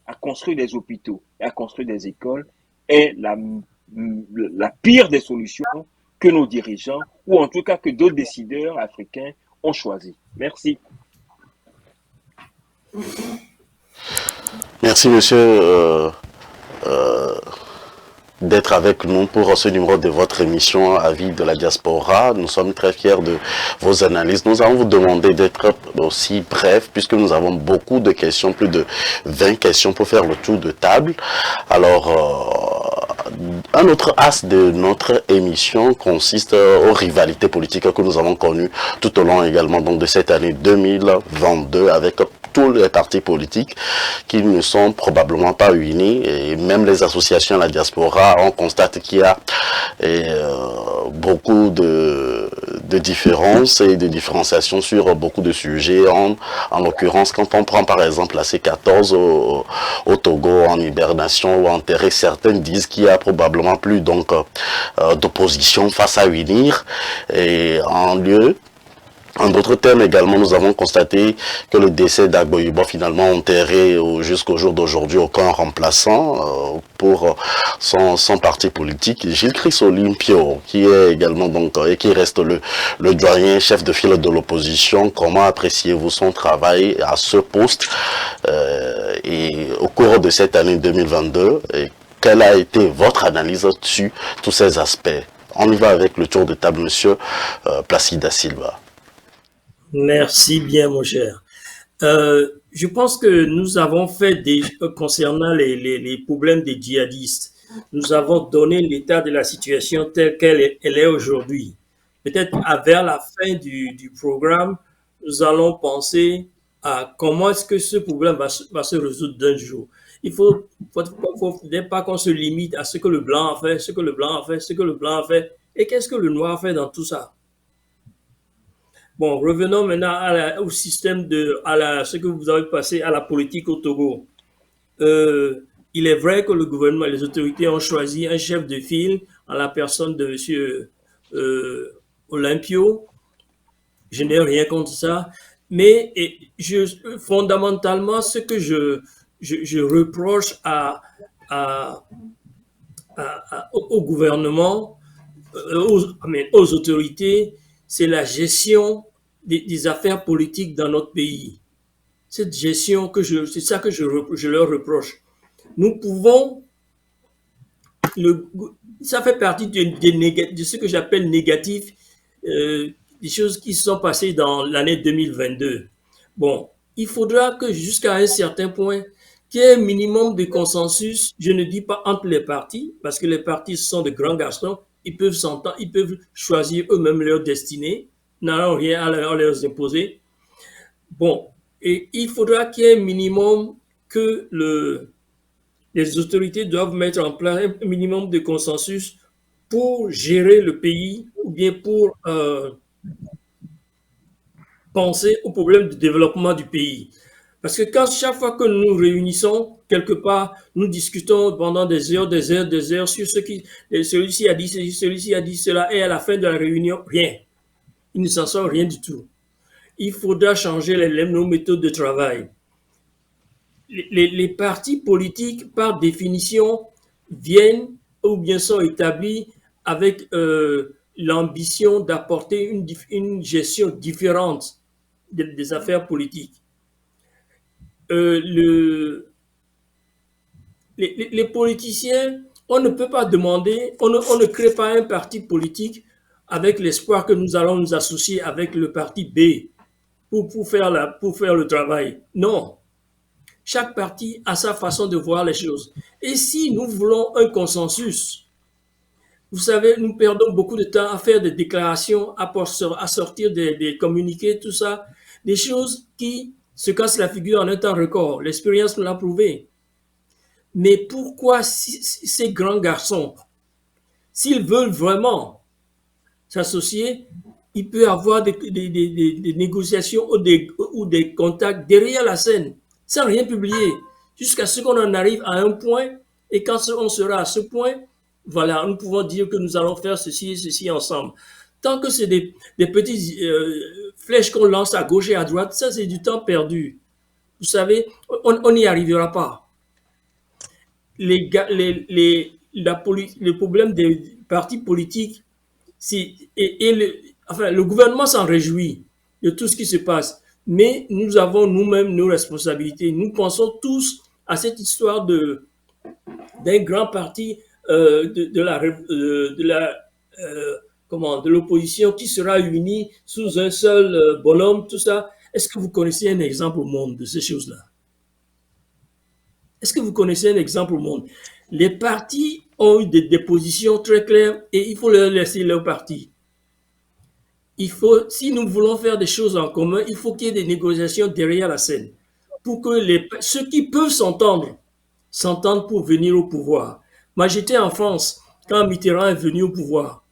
à construire des hôpitaux et à construire des écoles est la pire des solutions que nos dirigeants, ou en tout cas que d'autres décideurs africains ont choisi. Merci. Merci, monsieur, d'être avec nous pour ce numéro de votre émission Avis de la diaspora. Nous sommes très fiers de vos analyses. Nous allons vous demander d'être aussi bref puisque nous avons beaucoup de questions, plus de 20 questions pour faire le tour de table. Alors, un autre axe de notre émission consiste aux rivalités politiques que nous avons connues tout au long également donc, de cette année 2022 avec tous les partis politiques qui ne sont probablement pas unis et même les associations à la diaspora, on constate qu'il y a beaucoup de différences et de différenciations sur beaucoup de sujets. En l'occurrence, quand on prend par exemple la C14 au Togo en hibernation ou enterré, certains disent qu'il y a probablement plus donc d'opposition face à unir et en d'autres termes également, nous avons constaté que le décès d'Agboyuba finalement enterré jusqu'au jour d'aujourd'hui aucun remplaçant pour son parti politique. Gilles Chrysolim-Pio, qui est également donc et qui reste le doyen chef de file de l'opposition. Comment appréciez-vous son travail à ce poste et au cours de cette année 2022 et quelle a été votre analyse sur tous ces aspects? On y va avec le tour de table, monsieur Placide da Silva. Merci bien, mon cher. Je pense que nous avons fait concernant les problèmes des djihadistes, nous avons donné l'état de la situation telle qu'elle est aujourd'hui. Peut-être vers la fin du programme, nous allons penser à comment est-ce que ce problème va se résoudre d'un jour. Il faut pas qu'on se limite à ce que le blanc a fait, ce que le blanc a fait, ce que le blanc a fait. Et qu'est-ce que le noir a fait dans tout ça? Bon, revenons maintenant au système ce que vous avez passé à la politique au Togo. Il est vrai que le gouvernement et les autorités ont choisi un chef de file en la personne de monsieur Olympio. Je n'ai rien contre ça. Mais fondamentalement, ce que je reproche au gouvernement, aux autorités, c'est la gestion des affaires politiques dans notre pays. Cette gestion c'est ça que je leur reproche. Nous pouvons, ça fait partie de ce que j'appelle négatif, des choses qui se sont passées dans l'année 2022. Bon, il faudra que jusqu'à un certain point, qu'il y ait un minimum de consensus, je ne dis pas entre les partis, parce que les partis sont de grands garçons, ils peuvent s'entendre, ils peuvent choisir eux-mêmes leur destinée, n'ayant rien à leur imposer. Bon, et il faudra qu'il y ait un minimum que les autorités doivent mettre en place, un minimum de consensus pour gérer le pays ou bien pour penser aux problèmes de développement du pays. Parce que quand chaque fois que nous nous réunissons quelque part, nous discutons pendant des heures sur ce qui, celui-ci a dit ceci, celui-ci a dit cela, et à la fin de la réunion, rien. Il ne s'en sort rien du tout. Il faudra changer nos méthodes de travail. Les partis politiques, par définition, viennent ou bien sont établis avec l'ambition d'apporter une gestion différente des affaires politiques. Les politiciens, on ne peut pas demander, on ne crée pas un parti politique avec l'espoir que nous allons nous associer avec le parti B pour faire le travail. Non. Chaque parti a sa façon de voir les choses. Et si nous voulons un consensus, vous savez, nous perdons beaucoup de temps à faire des déclarations, à sortir des communiqués, tout ça, des choses qui se cassent la figure en un temps record. L'expérience nous l'a prouvé. Mais pourquoi ces grands garçons, s'ils veulent vraiment s'associer, il peut y avoir des négociations ou des contacts derrière la scène, sans rien publier, jusqu'à ce qu'on en arrive à un point, et quand on sera à ce point, voilà, nous pouvons dire que nous allons faire ceci et ceci ensemble. Tant que c'est des petites flèches qu'on lance à gauche et à droite, ça c'est du temps perdu. Vous savez, on n'y arrivera pas. Le problème des partis politiques, le gouvernement s'en réjouit de tout ce qui se passe, mais nous avons nous-mêmes nos responsabilités. Nous pensons tous à cette histoire d'un grand parti de l'opposition qui sera uni sous un seul bonhomme, tout ça. Est-ce que vous connaissez un exemple au monde de ces choses-là? Est-ce que vous connaissez un exemple au monde? Les partis ont eu des positions très claires et il faut leur laisser leur parti. Si nous voulons faire des choses en commun, il faut qu'il y ait des négociations derrière la scène pour que ceux qui peuvent s'entendent pour venir au pouvoir. Moi, j'étais en France quand Mitterrand est venu au pouvoir.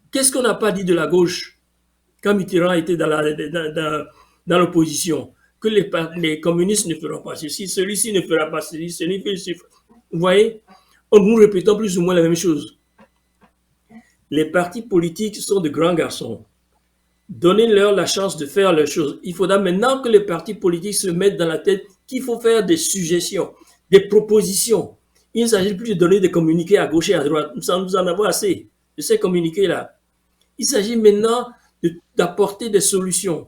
Qu'est-ce qu'on n'a pas dit de la gauche quand Mitterrand était dans l'opposition? Que les communistes ne feront pas ceci, celui-ci ne fera pas ceci, celui-ci. Vous voyez, nous répétons plus ou moins la même chose. Les partis politiques sont de grands garçons. Donnez-leur la chance de faire leurs choses. Il faudra maintenant que les partis politiques se mettent dans la tête qu'il faut faire des suggestions, des propositions. Il ne s'agit plus de donner des communiqués à gauche et à droite. Nous en avons assez de ces communiqués-là. Il s'agit maintenant d'apporter des solutions.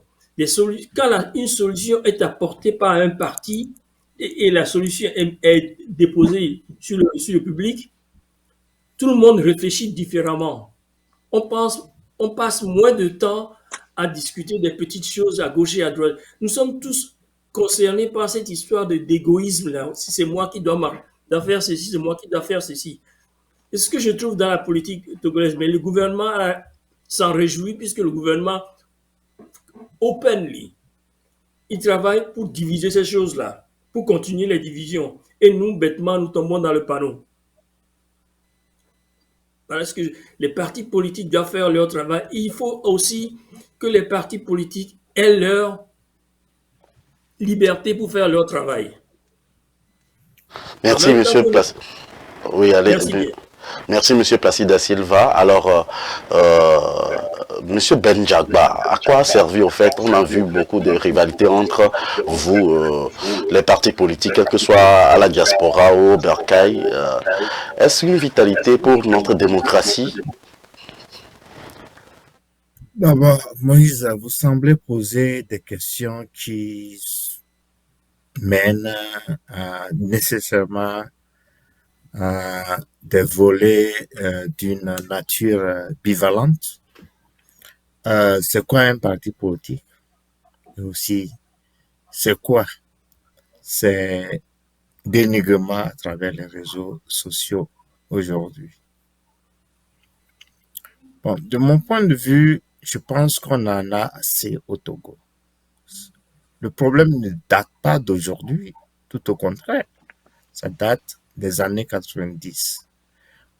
Quand une solution est apportée par un parti et la solution est déposée sur le public, tout le monde réfléchit différemment. On passe moins de temps à discuter des petites choses à gauche et à droite. Nous sommes tous concernés par cette histoire d'égoïsme là. Si c'est moi qui dois faire ceci, c'est moi qui dois faire ceci. C'est ce que je trouve dans la politique togolaise. Mais le gouvernement s'en réjouit puisque le gouvernement openly, il travaille pour diviser ces choses-là, pour continuer les divisions. Et nous, bêtement, nous tombons dans le panneau. Parce que les partis politiques doivent faire leur travail. Il faut aussi que les partis politiques aient leur liberté pour faire leur travail. Merci, monsieur Placide. Oui, allez. Merci, monsieur Placide da Silva. Alors, monsieur Benjagba, à quoi a servi au fait? On a vu beaucoup de rivalités entre vous, les partis politiques, quel que soit à la diaspora ou au Bercail. Est-ce une vitalité pour notre démocratie? D'abord, Moïse, vous semblez poser des questions qui mènent nécessairement à des volets d'une nature bivalente. C'est quoi un parti politique? Et aussi, c'est quoi? C'est dénigrement à travers les réseaux sociaux aujourd'hui. Bon, de mon point de vue, je pense qu'on en a assez au Togo. Le problème ne date pas d'aujourd'hui, tout au contraire, ça date des années 90.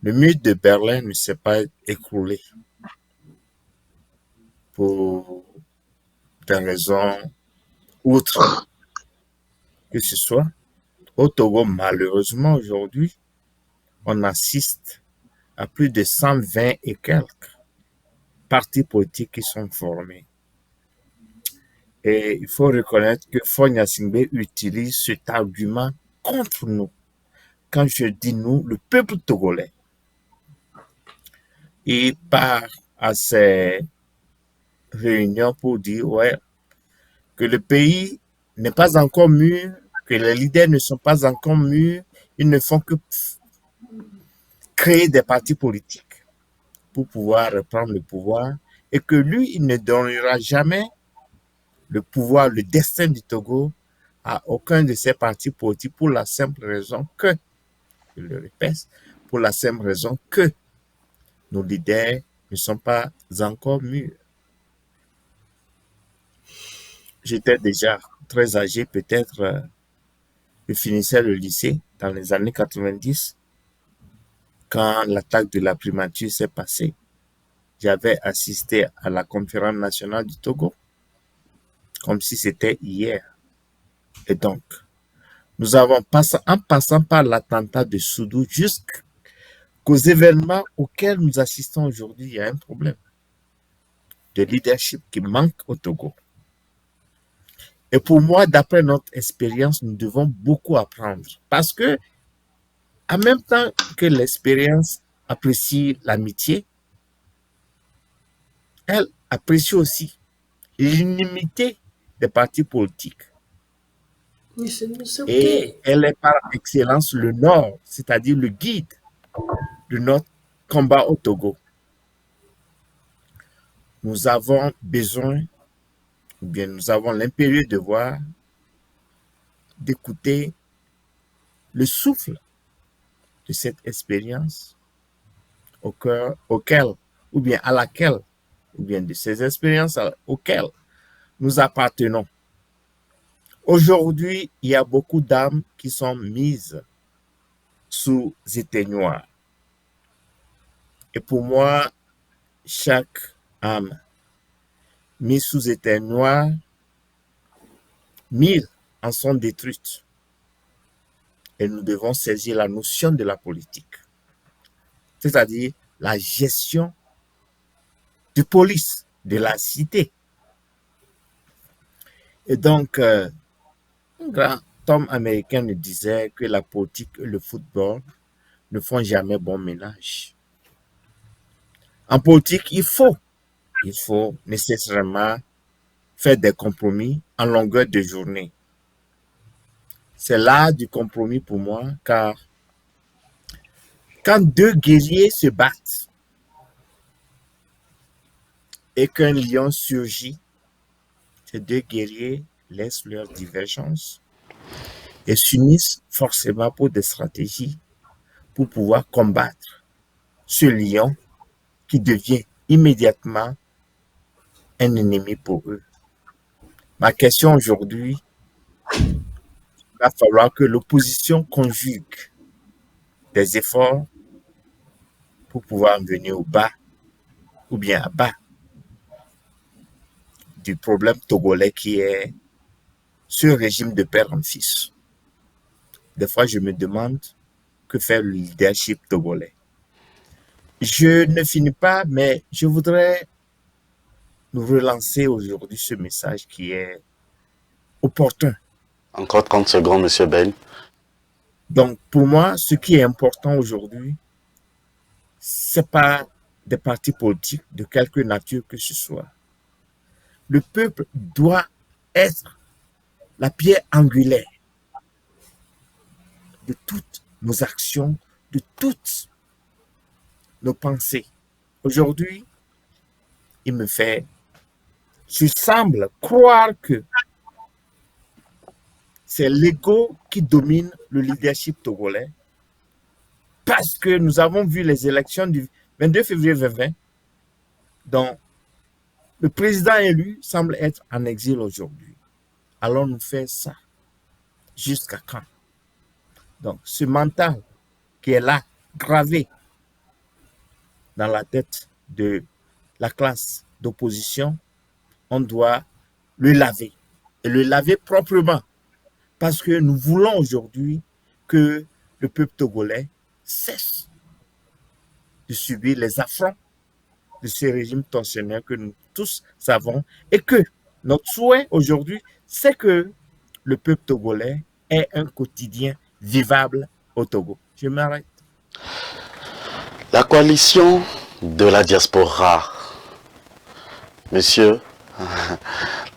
Le mur de Berlin ne s'est pas écroulé pour des raisons outre que ce soit. Au Togo, malheureusement, aujourd'hui, on assiste à plus de 120 et quelques partis politiques qui sont formés. Et il faut reconnaître que Fonya Singbe utilise cet argument contre nous. Quand je dis nous, le peuple togolais, il part à ces réunions pour dire ouais, que le pays n'est pas encore mûr, que les leaders ne sont pas encore mûrs, ils ne font que créer des partis politiques pour pouvoir reprendre le pouvoir et que lui, il ne donnera jamais le pouvoir, le destin du Togo à aucun de ces partis politiques pour la simple raison que, je le répète, pour la simple raison que nos leaders ne sont pas encore mûrs. J'étais déjà très âgé, peut-être je finissais le lycée dans les années 90 quand l'attaque de la primature s'est passée. J'avais assisté à la conférence nationale du Togo comme si c'était hier. Et donc, nous avons passé, en passant par l'attentat de Soudou jusqu'aux événements auxquels nous assistons aujourd'hui, il y a un problème de leadership qui manque au Togo. Et pour moi, d'après notre expérience, nous devons beaucoup apprendre. Parce que, en même temps que l'expérience apprécie l'amitié, elle apprécie aussi l'unanimité des partis politiques. Oui, c'est OK. Et elle est par excellence le Nord, c'est-à-dire le guide de notre combat au Togo. Nous avons besoin, ou bien nous avons l'impérieux devoir d'écouter le souffle de cette expérience auquel, ou bien à laquelle, ou bien de ces expériences auxquelles nous appartenons. Aujourd'hui, il y a beaucoup d'âmes qui sont mises sous éteignoir. Et pour moi, chaque âme mise sous éteignoir, 1000 en sont détruites. Et nous devons saisir la notion de la politique, c'est-à-dire la gestion de police, de la cité. Et donc, un grand homme américain nous disait que la politique et le football ne font jamais bon ménage. En politique, il faut nécessairement faire des compromis en longueur de journée. C'est l'art du compromis pour moi, car quand deux guerriers se battent et qu'un lion surgit, ces deux guerriers laissent leurs divergences et s'unissent forcément pour des stratégies pour pouvoir combattre ce lion qui devient immédiatement un ennemi pour eux. Ma question aujourd'hui, il va falloir que l'opposition conjugue des efforts pour pouvoir venir au bas ou bien à bas du problème togolais qui est ce régime de père en fils. Des fois, je me demande que fait le leadership togolais. Je ne finis pas, mais je voudrais nous relancer aujourd'hui ce message qui est opportun. Encore 30 secondes, Monsieur Ben. Donc, pour moi, ce qui est important aujourd'hui, c'est pas des partis politiques de quelque nature que ce soit. Le peuple doit être la pierre angulaire de toutes nos actions, de toutes nos pensées. Aujourd'hui, je semble croire que c'est l'ego qui domine le leadership togolais parce que nous avons vu les élections du 22 février 2020 dont le président élu semble être en exil aujourd'hui. Allons nous faire ça jusqu'à quand? Donc, ce mental qui est là, gravé dans la tête de la classe d'opposition, on doit le laver. Et le laver proprement. Parce que nous voulons aujourd'hui que le peuple togolais cesse de subir les affronts de ce régime tensionnaire que nous tous savons et que notre souhait aujourd'hui, c'est que le peuple togolais ait un quotidien vivable au Togo. Je m'arrête. La coalition de la diaspora, monsieur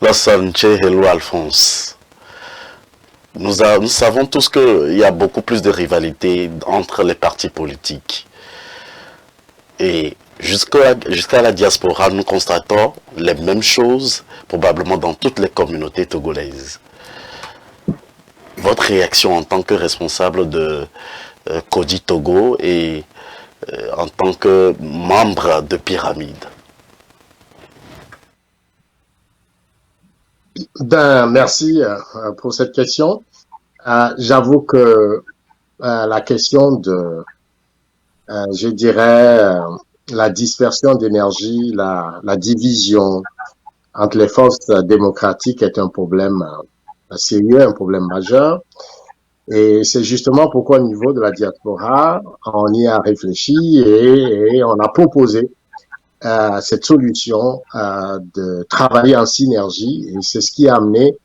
Lassane Hello Alphonse, nous savons tous qu'il y a beaucoup plus de rivalité entre les partis politiques. Et jusqu'à la diaspora, nous constatons les mêmes choses, probablement dans toutes les communautés togolaises. Votre réaction en tant que responsable de Kodi Togo et en tant que membre de Pyramide? Ben, merci pour cette question. J'avoue que la question de, je dirais, la dispersion d'énergie, la division entre les forces démocratiques est un problème sérieux, un problème majeur. Et c'est justement pourquoi au niveau de la diaspora, on y a réfléchi et on a proposé cette solution de travailler en synergie. Et c'est ce qui a amené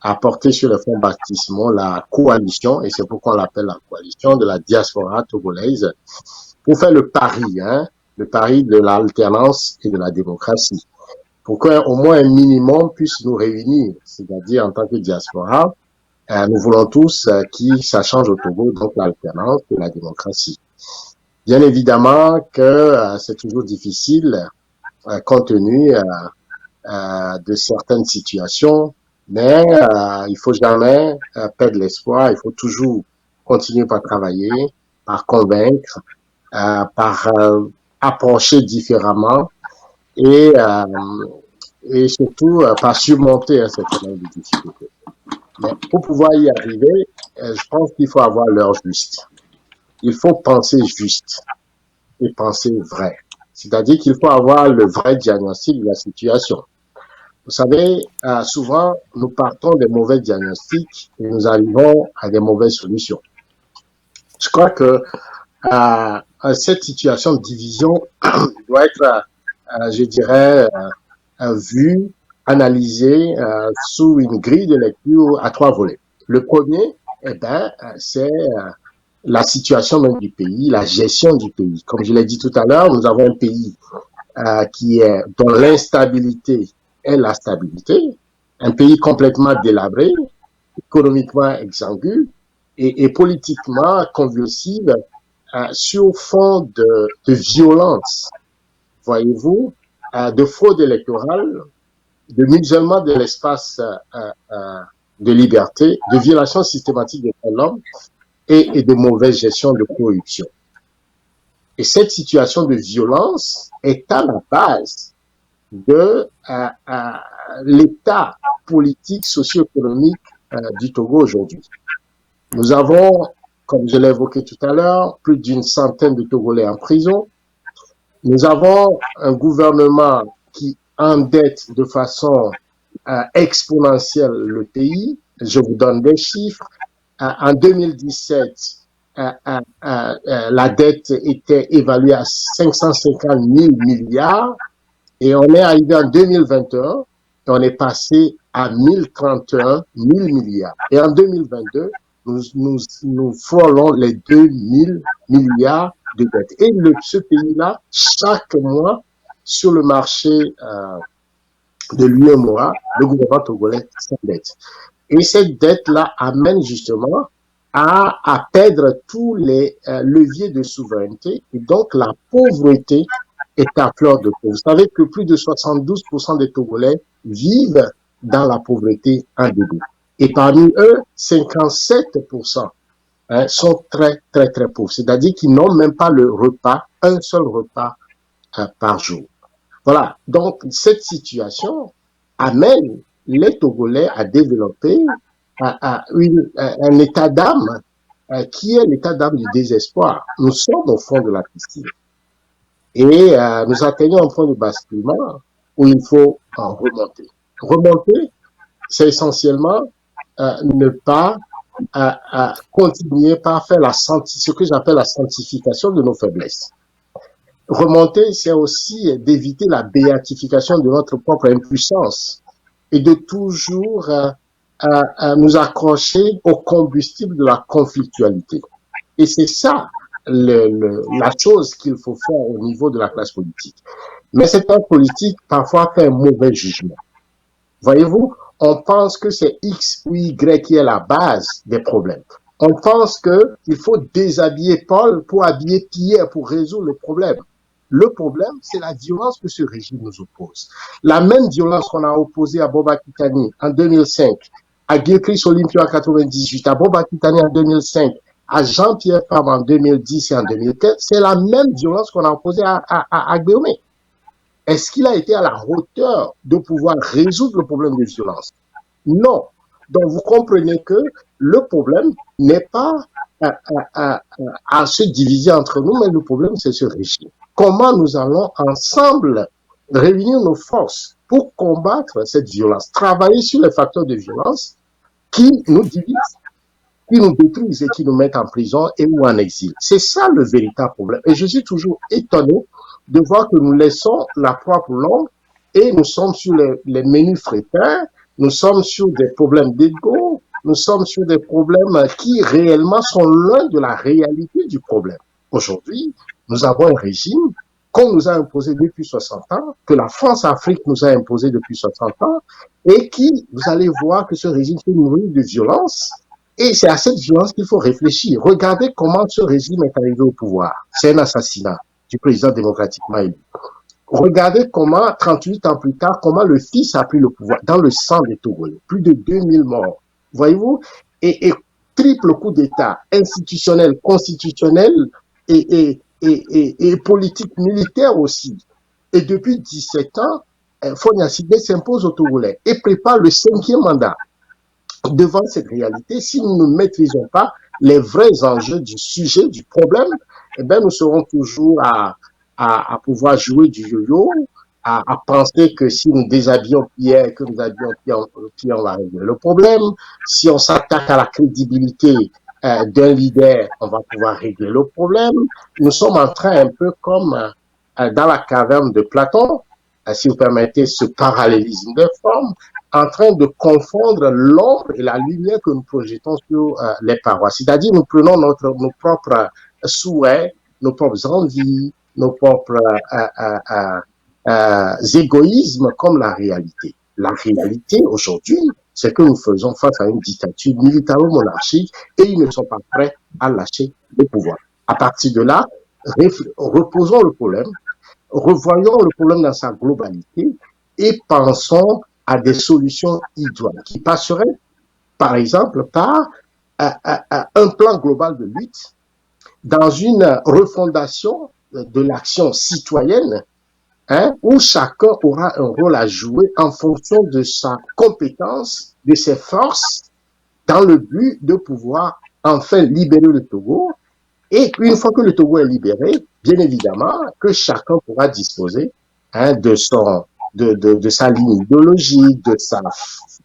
à porter sur le fonds baptismaux la coalition, et c'est pourquoi on l'appelle la coalition de la diaspora togolaise, pour faire le pari de l'alternance et de la démocratie. Pour qu'au moins un minimum puisse nous réunir, c'est-à-dire en tant que diaspora, nous voulons tous que ça change au Togo, donc l'alternance et la démocratie. Bien évidemment que c'est toujours difficile compte tenu de certaines situations, mais il faut jamais perdre l'espoir, il faut toujours continuer par travailler, par convaincre, par approcher différemment et surtout par surmonter un certain nombre de difficultés. Mais pour pouvoir y arriver, je pense qu'il faut avoir l'heure juste. Il faut penser juste et penser vrai. C'est-à-dire qu'il faut avoir le vrai diagnostic de la situation. Vous savez, souvent, nous partons des mauvais diagnostics et nous arrivons à des mauvaises solutions. Je crois que cette situation de division doit être, je dirais, vue, analysée sous une grille de lecture à 3 volets. Le premier, c'est la situation même du pays, la gestion du pays. Comme je l'ai dit tout à l'heure, nous avons un pays qui est dans l'instabilité et la stabilité, un pays complètement délabré, économiquement exsangue et politiquement convulsive sur fond de violence, voyez-vous, de fraude électorale, de musellement de l'espace de liberté, de violation systématique des droits de l'homme et de mauvaise gestion de corruption. Et cette situation de violence est à la base de l'état politique, socio-économique du Togo aujourd'hui. Nous avons, comme je l'ai évoqué tout à l'heure, plus d'une centaine de Togolais en prison. Nous avons un gouvernement qui endette de façon exponentielle le pays. Je vous donne des chiffres. En 2017, la dette était évaluée à 550 000 milliards et on est arrivé en 2021 et on est passé à 1031 000 milliards. Et en 2022, nous frôlons les 2000 milliards de dettes. Et ce pays-là, chaque mois, sur le marché de l'UEMOA, le gouvernement togolais s'endette. Et cette dette-là amène justement à perdre tous les leviers de souveraineté. Et donc, la pauvreté est à fleur de peau. Vous savez que plus de 72% des Togolais vivent dans la pauvreté endémique. Et parmi eux, 57% sont très, très, très pauvres. C'est-à-dire qu'ils n'ont même pas le repas, un seul repas par jour. Voilà. Donc, cette situation amène les Togolais à développer un état d'âme qui est l'état d'âme du désespoir. Nous sommes au fond de la piscine. Et nous atteignons un point de basculement où il faut remonter. Remonter, c'est essentiellement ne pas continuer par faire ce que j'appelle la sanctification de nos faiblesses. Remonter, c'est aussi d'éviter la béatification de notre propre impuissance et de toujours nous accrocher au combustible de la conflictualité. Et c'est ça la chose qu'il faut faire au niveau de la classe politique. Mais cette classe politique, parfois, fait un mauvais jugement. Voyez-vous, on pense que c'est X ou Y qui est la base des problèmes. On pense qu'il faut déshabiller Paul pour habiller Pierre pour résoudre le problème. Le problème, c'est la violence que ce régime nous oppose. La même violence qu'on a opposée à Boba Kitani en 2005, à Gilchrist Olympio en 98, à Boba Kitani en 2005, à Jean-Pierre Fabre en 2010 et en 2015, c'est la même violence qu'on a opposée à Guéomé. Est-ce qu'il a été à la hauteur de pouvoir résoudre le problème de violence? Non. Donc, vous comprenez que le problème n'est pas à se diviser entre nous, mais le problème, c'est ce régime. Comment nous allons ensemble réunir nos forces pour combattre cette violence, travailler sur les facteurs de violence qui nous divisent, qui nous détruisent et qui nous mettent en prison et ou en exil. C'est ça le véritable problème. Et je suis toujours étonné de voir que nous laissons la proie pour l'ombre et nous sommes sur les menus fréquents, nous sommes sur des problèmes d'ego, nous sommes sur des problèmes qui réellement sont loin de la réalité du problème. Aujourd'hui, nous avons un régime qu'on nous a imposé depuis 60 ans, que la France-Afrique nous a imposé depuis 60 ans, et qui, vous allez voir que ce régime se nourrit de violence, et c'est à cette violence qu'il faut réfléchir. Regardez comment ce régime est arrivé au pouvoir. C'est un assassinat du président démocratiquement élu. Regardez comment, 38 ans plus tard, comment le fils a pris le pouvoir dans le sang des Togolais. Plus de 2000 morts. Voyez-vous? Et triple coup d'État institutionnel, constitutionnel et politique militaire aussi. Et depuis 17 ans, Faure Gnassingbé s'impose aux Togolais et prépare le 5e mandat. Devant cette réalité, si nous ne maîtrisons pas les vrais enjeux du sujet, du problème, eh bien, nous serons toujours à pouvoir jouer du yo-yo, à penser que si nous déshabillons Pierre, que nous habillons Pierre, on va régler le problème. Si on s'attaque à la crédibilité d'un leader, on va pouvoir régler le problème. Nous sommes en train, un peu comme dans la caverne de Platon, si vous permettez ce parallélisme de forme, en train de confondre l'ombre et la lumière que nous projetons sur les parois. C'est-à-dire, nous prenons nos propres souhaits, nos propres envies, nos propres égoïsmes comme la réalité. La réalité, aujourd'hui, c'est que nous faisons face à une dictature militaro-monarchique et ils ne sont pas prêts à lâcher le pouvoir. À partir de là, reposons le problème, revoyons le problème dans sa globalité et pensons à des solutions idoines qui passeraient, par exemple, par un plan global de lutte dans une refondation de l'action citoyenne, où chacun aura un rôle à jouer en fonction de sa compétence, de ses forces, dans le but de pouvoir enfin libérer le Togo. Et une fois que le Togo est libéré, bien évidemment, que chacun pourra disposer de sa ligne idéologique, de sa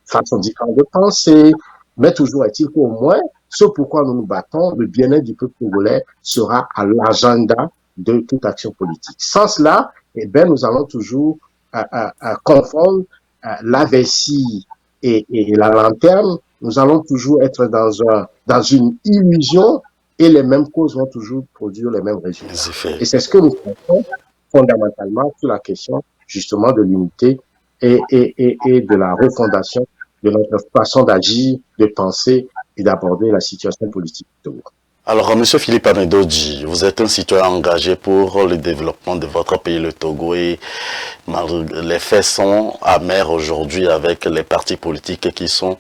façon différente de penser, mais toujours est-il qu'au moins, ce pourquoi nous nous battons, le bien-être du peuple togolais sera à l'agenda de toute action politique. Sans cela, eh bien, nous allons toujours confondre la vessie et la lanterne. Nous allons toujours être dans une illusion et les mêmes causes vont toujours produire les mêmes résultats. Et c'est ce que nous faisons fondamentalement sur la question justement de l'unité et de la refondation de notre façon d'agir, de penser et d'aborder la situation politique du Togo. Alors, Monsieur Philippe Amedodji, vous êtes un citoyen engagé pour le développement de votre pays, le Togo, et les faits sont amers aujourd'hui avec les partis politiques qui sont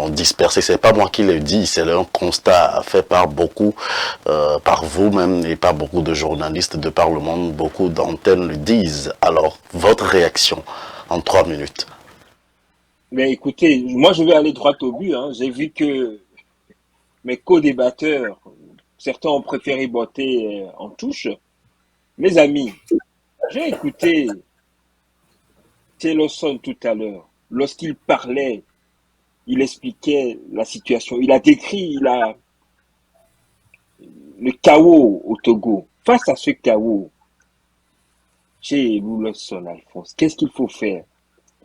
dispersés. C'est pas moi qui le dis, c'est un constat fait par beaucoup, par vous-même et par beaucoup de journalistes de par le monde. Beaucoup d'antennes le disent. Alors, votre réaction en 3 minutes. Mais écoutez, moi je vais aller droit au but, hein. J'ai vu que mes co-débatteurs, certains ont préféré botter en touche. Mes amis, j'ai écouté Tillerson tout à l'heure. Lorsqu'il parlait, il expliquait la situation. Il a décrit le chaos au Togo. Face à ce chaos, chez Tillerson, Alphonse, qu'est-ce qu'il faut faire?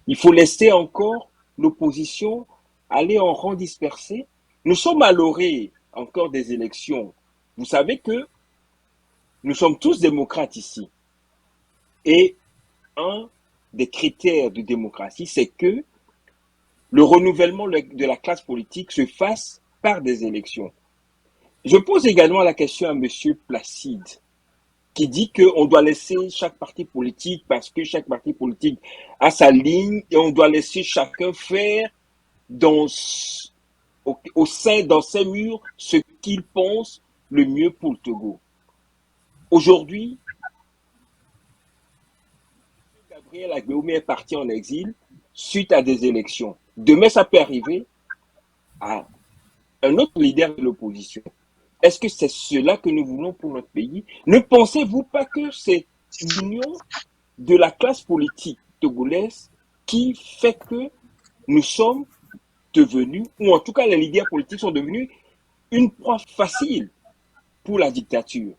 Il faut laisser encore l'opposition aller en rang dispersé. Nous sommes à l'orée encore des élections. Vous savez que nous sommes tous démocrates ici. Et un des critères de démocratie, c'est que le renouvellement de la classe politique se fasse par des élections. Je pose également la question à M. Placide, qui dit qu'on doit laisser chaque parti politique, parce que chaque parti politique a sa ligne, et on doit laisser chacun faire dans ses murs ce qu'il pense le mieux pour le Togo. Aujourd'hui, Gabriel Agbéoumé est parti en exil suite à des élections. Demain, ça peut arriver à un autre leader de l'opposition. Est-ce que c'est cela que nous voulons pour notre pays? Ne pensez-vous pas que c'est l'union de la classe politique togolaise qui fait que nous sommes devenus, ou en tout cas les leaders politiques sont devenus une proie facile pour la dictature?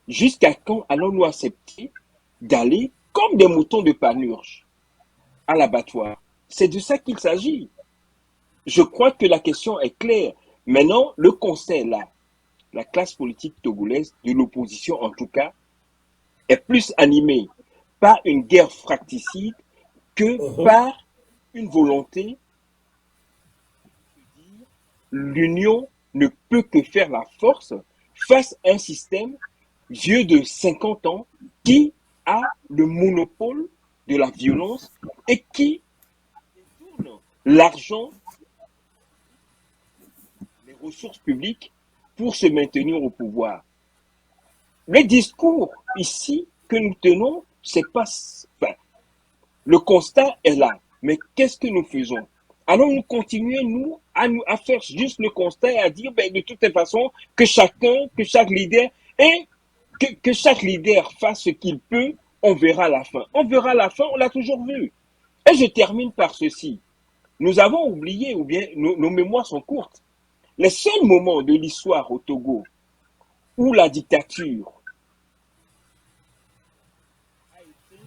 Jusqu'à quand allons-nous accepter d'aller comme des moutons de panurge à l'abattoir? C'est de ça qu'il s'agit. Je crois que la question est claire. Maintenant, le constat est là. La classe politique togolaise, de l'opposition en tout cas, est plus animée par une guerre fratricide que par une volonté. L'union ne peut que faire la force face à un système vieux de 50 ans qui a le monopole de la violence et qui détourne l'argent, les ressources publiques pour se maintenir au pouvoir. Le discours ici que nous tenons, c'est pas... Enfin, le constat est là. Mais qu'est-ce que nous faisons? Allons-nous continuer, nous, à faire juste le constat et à dire, de toutes les façons, que chaque leader, et que chaque leader fasse ce qu'il peut, on verra la fin. On verra la fin, on l'a toujours vu. Et je termine par ceci. Nous avons oublié, ou bien nos mémoires sont courtes. Les seuls moments de l'histoire au Togo où la dictature a été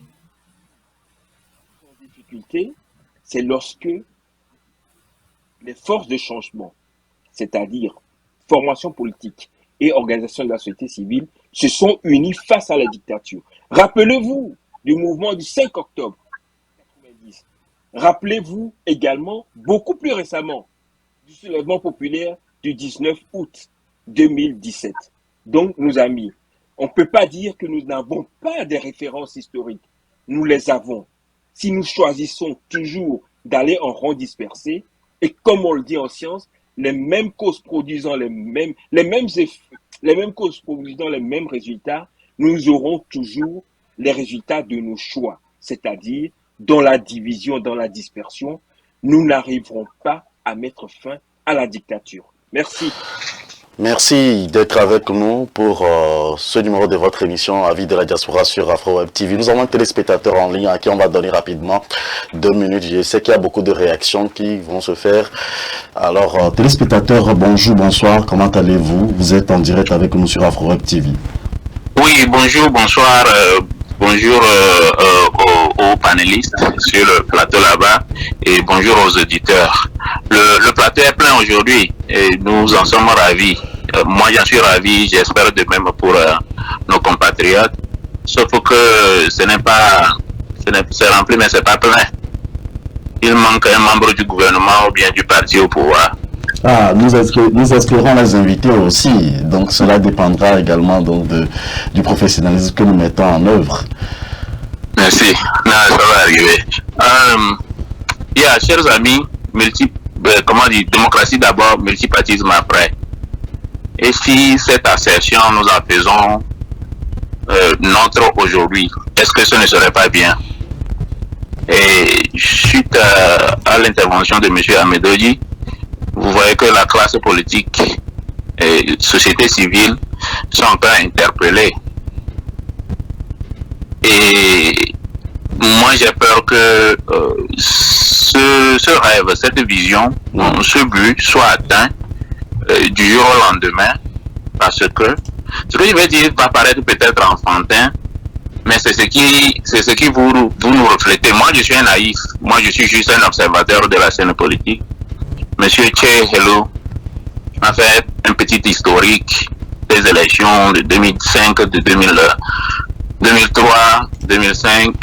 en difficulté, c'est lorsque les forces de changement, c'est-à-dire formation politique et organisation de la société civile, se sont unies face à la dictature. Rappelez-vous du mouvement du 5 octobre 1990. Rappelez-vous également, beaucoup plus récemment, du soulèvement populaire du 19 août 2017. Donc, nos amis, on ne peut pas dire que nous n'avons pas des références historiques. Nous les avons. Si nous choisissons toujours d'aller en rang dispersé, et comme on le dit en science, les mêmes causes produisant les mêmes causes produisant les mêmes résultats, nous aurons toujours les résultats de nos choix. C'est-à-dire, dans la division, dans la dispersion, nous n'arriverons pas à mettre fin à la dictature. Merci. Merci d'être avec nous pour ce numéro de votre émission Avis de la diaspora sur AfroWeb TV. Nous avons un téléspectateur en ligne à qui on va donner rapidement 2 minutes. Je sais qu'il y a beaucoup de réactions qui vont se faire. Alors, téléspectateur, bonjour, bonsoir, comment allez-vous? Vous êtes en direct avec nous sur AfroWeb TV. Oui, bonjour, bonsoir, bonjour aux panélistes sur le plateau là-bas et bonjour aux auditeurs. Le plateau est plein aujourd'hui et nous en sommes ravis. Moi, j'en suis ravi, j'espère de même pour nos compatriotes. Sauf que c'est rempli, mais c'est pas plein. Il manque un membre du gouvernement ou bien du parti au pouvoir. Ah, nous exclurons les invités aussi. Donc cela dépendra également donc du professionnalisme que nous mettons en œuvre. Merci. Non, ça va arriver. Chers amis, démocratie d'abord, multipartisme après. Et si cette assertion nous en faisons notre aujourd'hui, est-ce que ce ne serait pas bien? Et suite à l'intervention de M. Amedoji, vous voyez que la classe politique et société civile sont encore interpellées. Et moi j'ai peur que ce rêve, cette vision, ce but soit atteint du jour au lendemain, parce que ce que je vais dire va paraître peut-être enfantin, mais c'est ce qui vous nous reflétez. Moi je suis un naïf, moi je suis juste un observateur de la scène politique. Monsieur Che Hello m'a fait un petit historique des élections de 2005, de 2003, 2005,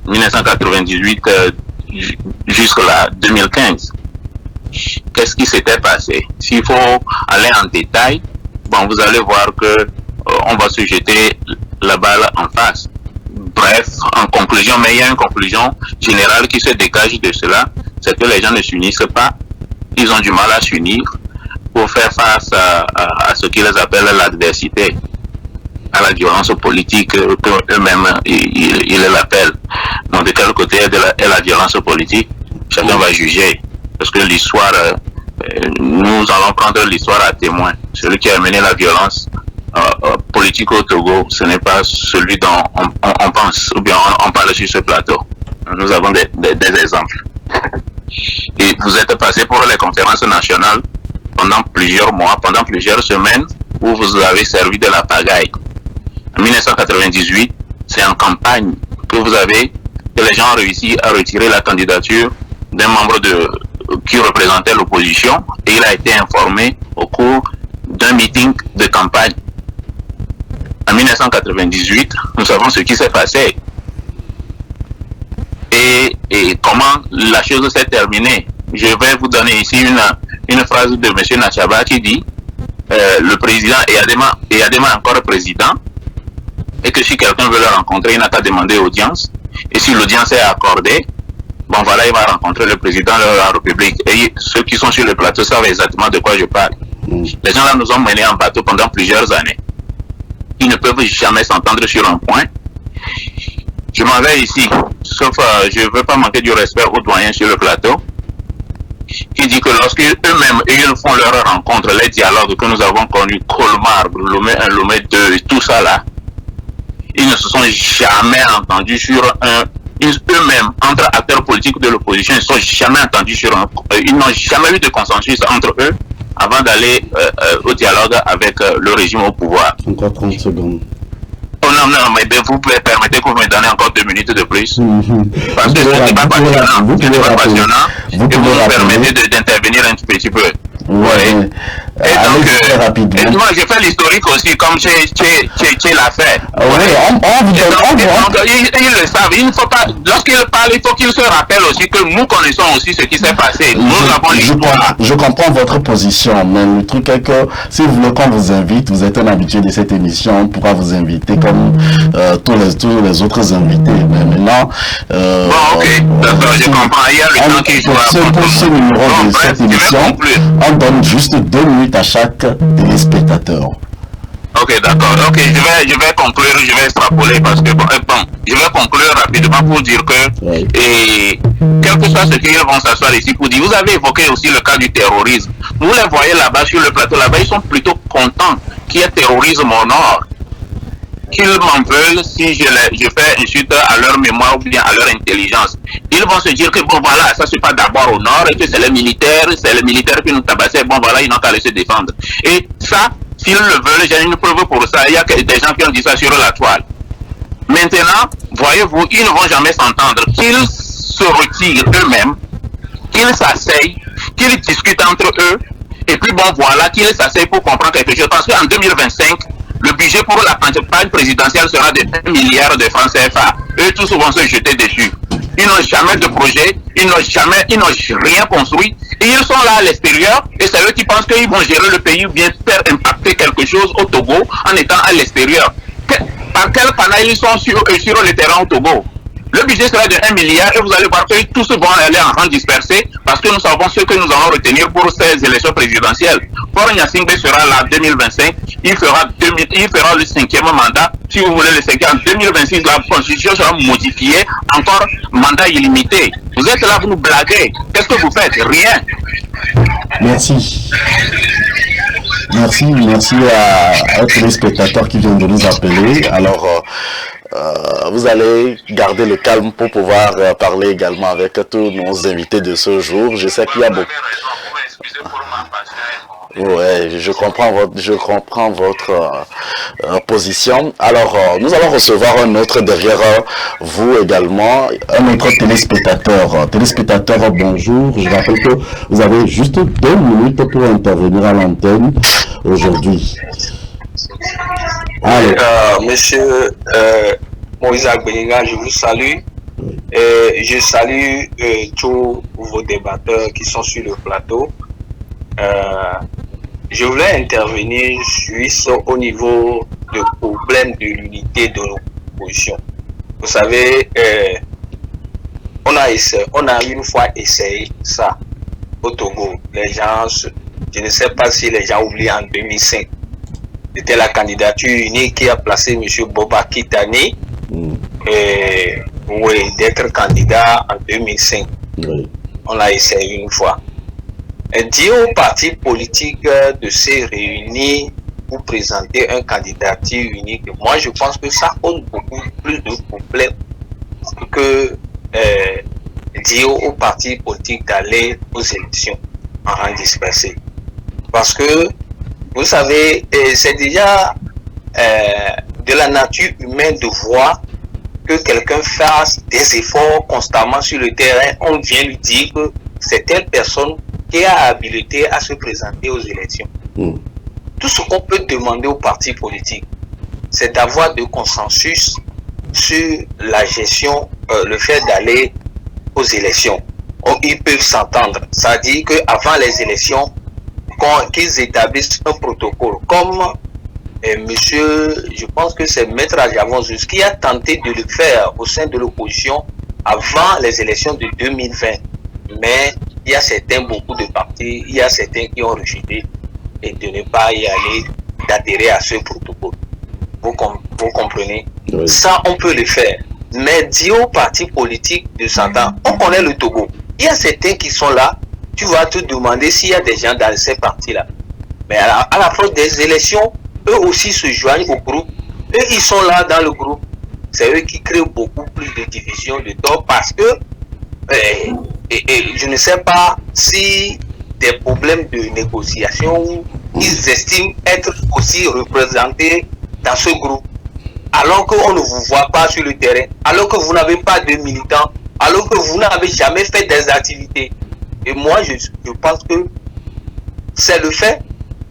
1998 jusqu'à 2015. Qu'est-ce qui s'était passé? S'il faut aller en détail, bon, vous allez voir que on va se jeter la balle en face. Bref, en conclusion, mais il y a une conclusion générale qui se dégage de cela, c'est que les gens ne s'unissent pas. Ils ont du mal à s'unir pour faire face à ce qu'ils appellent l'adversité, à la violence politique qu'eux-mêmes ils l'appellent. Donc de quel côté est la violence politique? Chacun va juger, parce que l'histoire, nous allons prendre l'histoire à témoin. Celui qui a mené la violence politique au Togo, ce n'est pas celui dont on pense, ou bien on parle sur ce plateau. Nous avons des exemples. Et vous êtes passé pour les conférences nationales pendant plusieurs mois, pendant plusieurs semaines, où vous avez servi de la pagaille. En 1998, c'est en campagne que les gens ont réussi à retirer la candidature d'un membre qui représentait l'opposition, et il a été informé au cours d'un meeting de campagne. En 1998, nous savons ce qui s'est passé. Et comment la chose s'est terminée. Je vais vous donner ici une phrase de M. Nachaba qui dit le président est Adema encore président, et que si quelqu'un veut le rencontrer, il n'a qu'à demander audience, et si l'audience est accordée, bon voilà, il va rencontrer le président de la République. Et ceux qui sont sur le plateau savent exactement de quoi je parle. Les gens là nous ont menés en bateau pendant plusieurs années. Ils ne peuvent jamais s'entendre sur un point. Je m'en vais ici, sauf je ne veux pas manquer du respect aux doyens sur le plateau, qui dit que lorsqu'eux-mêmes ils font leur rencontre, les dialogues que nous avons connus, Colmar, Lomé 1, Lomé 2, et tout ça là, ils ne se sont jamais entendus sur eux-mêmes, entre acteurs politiques de l'opposition, ils ne sont jamais entendus sur ils n'ont jamais eu de consensus entre eux avant d'aller au dialogue avec le régime au pouvoir. Encore 30 secondes. Oh non, mais vous pouvez permettre que vous me donnez encore 2 minutes de plus. Parce que ce n'est pas passionnant. Ce n'est pas passionnant. Et vous me permettez d'intervenir un petit peu. Ouais. Et donc, et moi, j'ai fait l'historique aussi, comme tu l'as fait. Ils le savent. Il ne faut pas, lorsqu'ils parlent, il faut qu'ils se rappellent aussi que nous connaissons aussi ce qui s'est passé. Nous avons l'histoire. Je comprends votre position, mais le truc est que si vous voulez qu'on vous invite, vous êtes un habitué de cette émission, on pourra vous inviter comme tous les autres invités. Mais maintenant, bon, ok, d'accord, je comprends. Il y a le temps qui joue à pour ce numéro de cette émission, on donne juste 2 minutes à chaque téléspectateur. Ok, d'accord. Ok, je vais conclure, je vais extrapoler parce que bon, je vais conclure rapidement pour dire que et quel que soit ce qu'ils vont s'asseoir ici pour dire, vous avez évoqué aussi le cas du terrorisme. Vous les voyez là-bas sur le plateau, là-bas, ils sont plutôt contents qu'il y ait terrorisme au nord. Qu'ils m'en veulent si je fais insulte à leur mémoire ou bien à leur intelligence. Ils vont se dire que bon voilà, ça c'est pas d'abord au nord et que c'est les militaires qui nous tabassaient, bon voilà, ils n'ont qu'à aller se défendre. Et ça, s'ils le veulent, j'ai une preuve pour ça, il y a des gens qui ont dit ça sur la toile. Maintenant, voyez-vous, ils ne vont jamais s'entendre, qu'ils se retirent eux-mêmes, qu'ils s'asseyent, qu'ils discutent entre eux, et puis bon voilà, qu'ils s'asseyent pour comprendre quelque chose, parce qu'en 2025, le budget pour la campagne présidentielle sera de 1 milliard de francs CFA. Eux tous vont se jeter dessus. ils n'ont jamais de projet, ils n'ont rien construit, et ils sont là à l'extérieur, et c'est eux qui pensent qu'ils vont gérer le pays ou bien faire impacter quelque chose au Togo en étant à l'extérieur. Par quel canal ils sont sur le terrain au Togo? Le budget sera de 1 milliard et vous allez voir que tous vont aller en rang dispersé parce que nous savons ce que nous allons retenir pour ces élections présidentielles. Faure Gnassingbé sera là en 2025, il fera le 5e mandat. Si vous voulez le 5e, en 2026, la constitution sera modifiée, encore mandat illimité. Vous êtes là, vous nous blaguez. Qu'est-ce que vous faites? Rien. Merci. Merci à tous les spectateurs qui viennent de nous appeler. Alors, vous allez garder le calme pour pouvoir parler également avec tous nos invités de ce jour. Je sais qu'il y a beaucoup. Ouais, je comprends votre position. Alors, nous allons recevoir un autre derrière vous également, un autre téléspectateur. Téléspectateur, bonjour. Je rappelle que vous avez juste 2 minutes pour intervenir à l'antenne aujourd'hui. Monsieur Moïse Agbelinga, je vous salue. Je salue tous vos débatteurs qui sont sur le plateau. Je voulais intervenir juste au niveau du problème de l'unité de l'opposition. Vous savez, on a une fois essayé ça au Togo. Les gens, je ne sais pas si les gens oublient en 2005. C'était la candidature unique qui a placé M. Boba Kitani d'être candidat en 2005. Oui. On l'a essayé une fois. Dire aux partis politiques de se réunir pour présenter un candidature unique, moi je pense que ça cause beaucoup plus de problèmes que dire aux partis politiques d'aller aux élections en rang dispersé. Parce que, vous savez, c'est déjà de la nature humaine de voir que quelqu'un fasse des efforts constamment sur le terrain. On vient lui dire que c'est telle personne qui a habilité à se présenter aux élections. Tout ce qu'on peut demander aux partis politiques, c'est d'avoir de consensus sur la gestion, le fait d'aller aux élections. Ils peuvent s'entendre. Ça veut dire qu'avant les élections, qu'ils établissent un protocole. Comme monsieur, je pense que c'est Maître Adjavonzus qui a tenté de le faire au sein de l'opposition avant les élections de 2020. Mais il y a beaucoup de partis, il y a certains qui ont rejeté et de ne pas y aller, d'adhérer à ce protocole. Vous comprenez? Oui. Ça, on peut le faire. Mais dire aux partis politiques de s'entendre, on connaît le Togo. Il y a certains qui sont là, tu vas te demander s'il y a des gens dans ces partis-là. Mais à la fin des élections, eux aussi se joignent au groupe. Eux, ils sont là dans le groupe. C'est eux qui créent beaucoup plus de divisions, de tort, parce que je ne sais pas si des problèmes de négociation, ils estiment être aussi représentés dans ce groupe. Alors qu'on ne vous voit pas sur le terrain, alors que vous n'avez pas de militants, alors que vous n'avez jamais fait des activités. Et moi, je pense que c'est le fait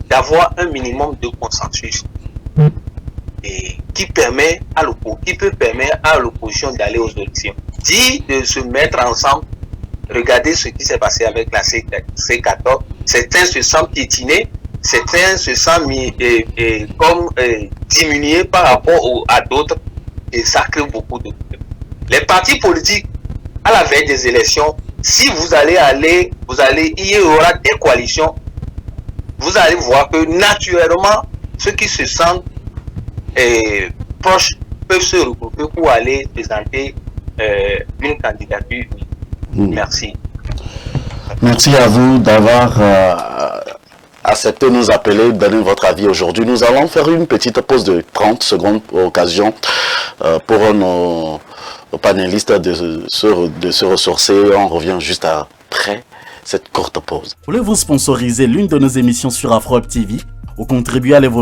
d'avoir un minimum de consensus et qui peut permettre à l'opposition d'aller aux élections. Dit de se mettre ensemble, regardez ce qui s'est passé avec la C14. Certains se sentent piétinés, certains se sentent diminués par rapport à d'autres, et ça crée beaucoup de problèmes. Les partis politiques, à la veille des élections, si vous allez, il y aura des coalitions, vous allez voir que naturellement, ceux qui se sentent proches peuvent se regrouper pour aller présenter une candidature. Merci. Merci à vous d'avoir accepté de nous appeler, donner votre avis aujourd'hui. Nous allons faire une petite pause de 30 secondes pour occasion pour nos panélistes de se ressourcer. On revient juste après cette courte pause. Voulez-vous sponsoriser l'une de nos émissions sur Afro Web TV ou contribuer à l'évolution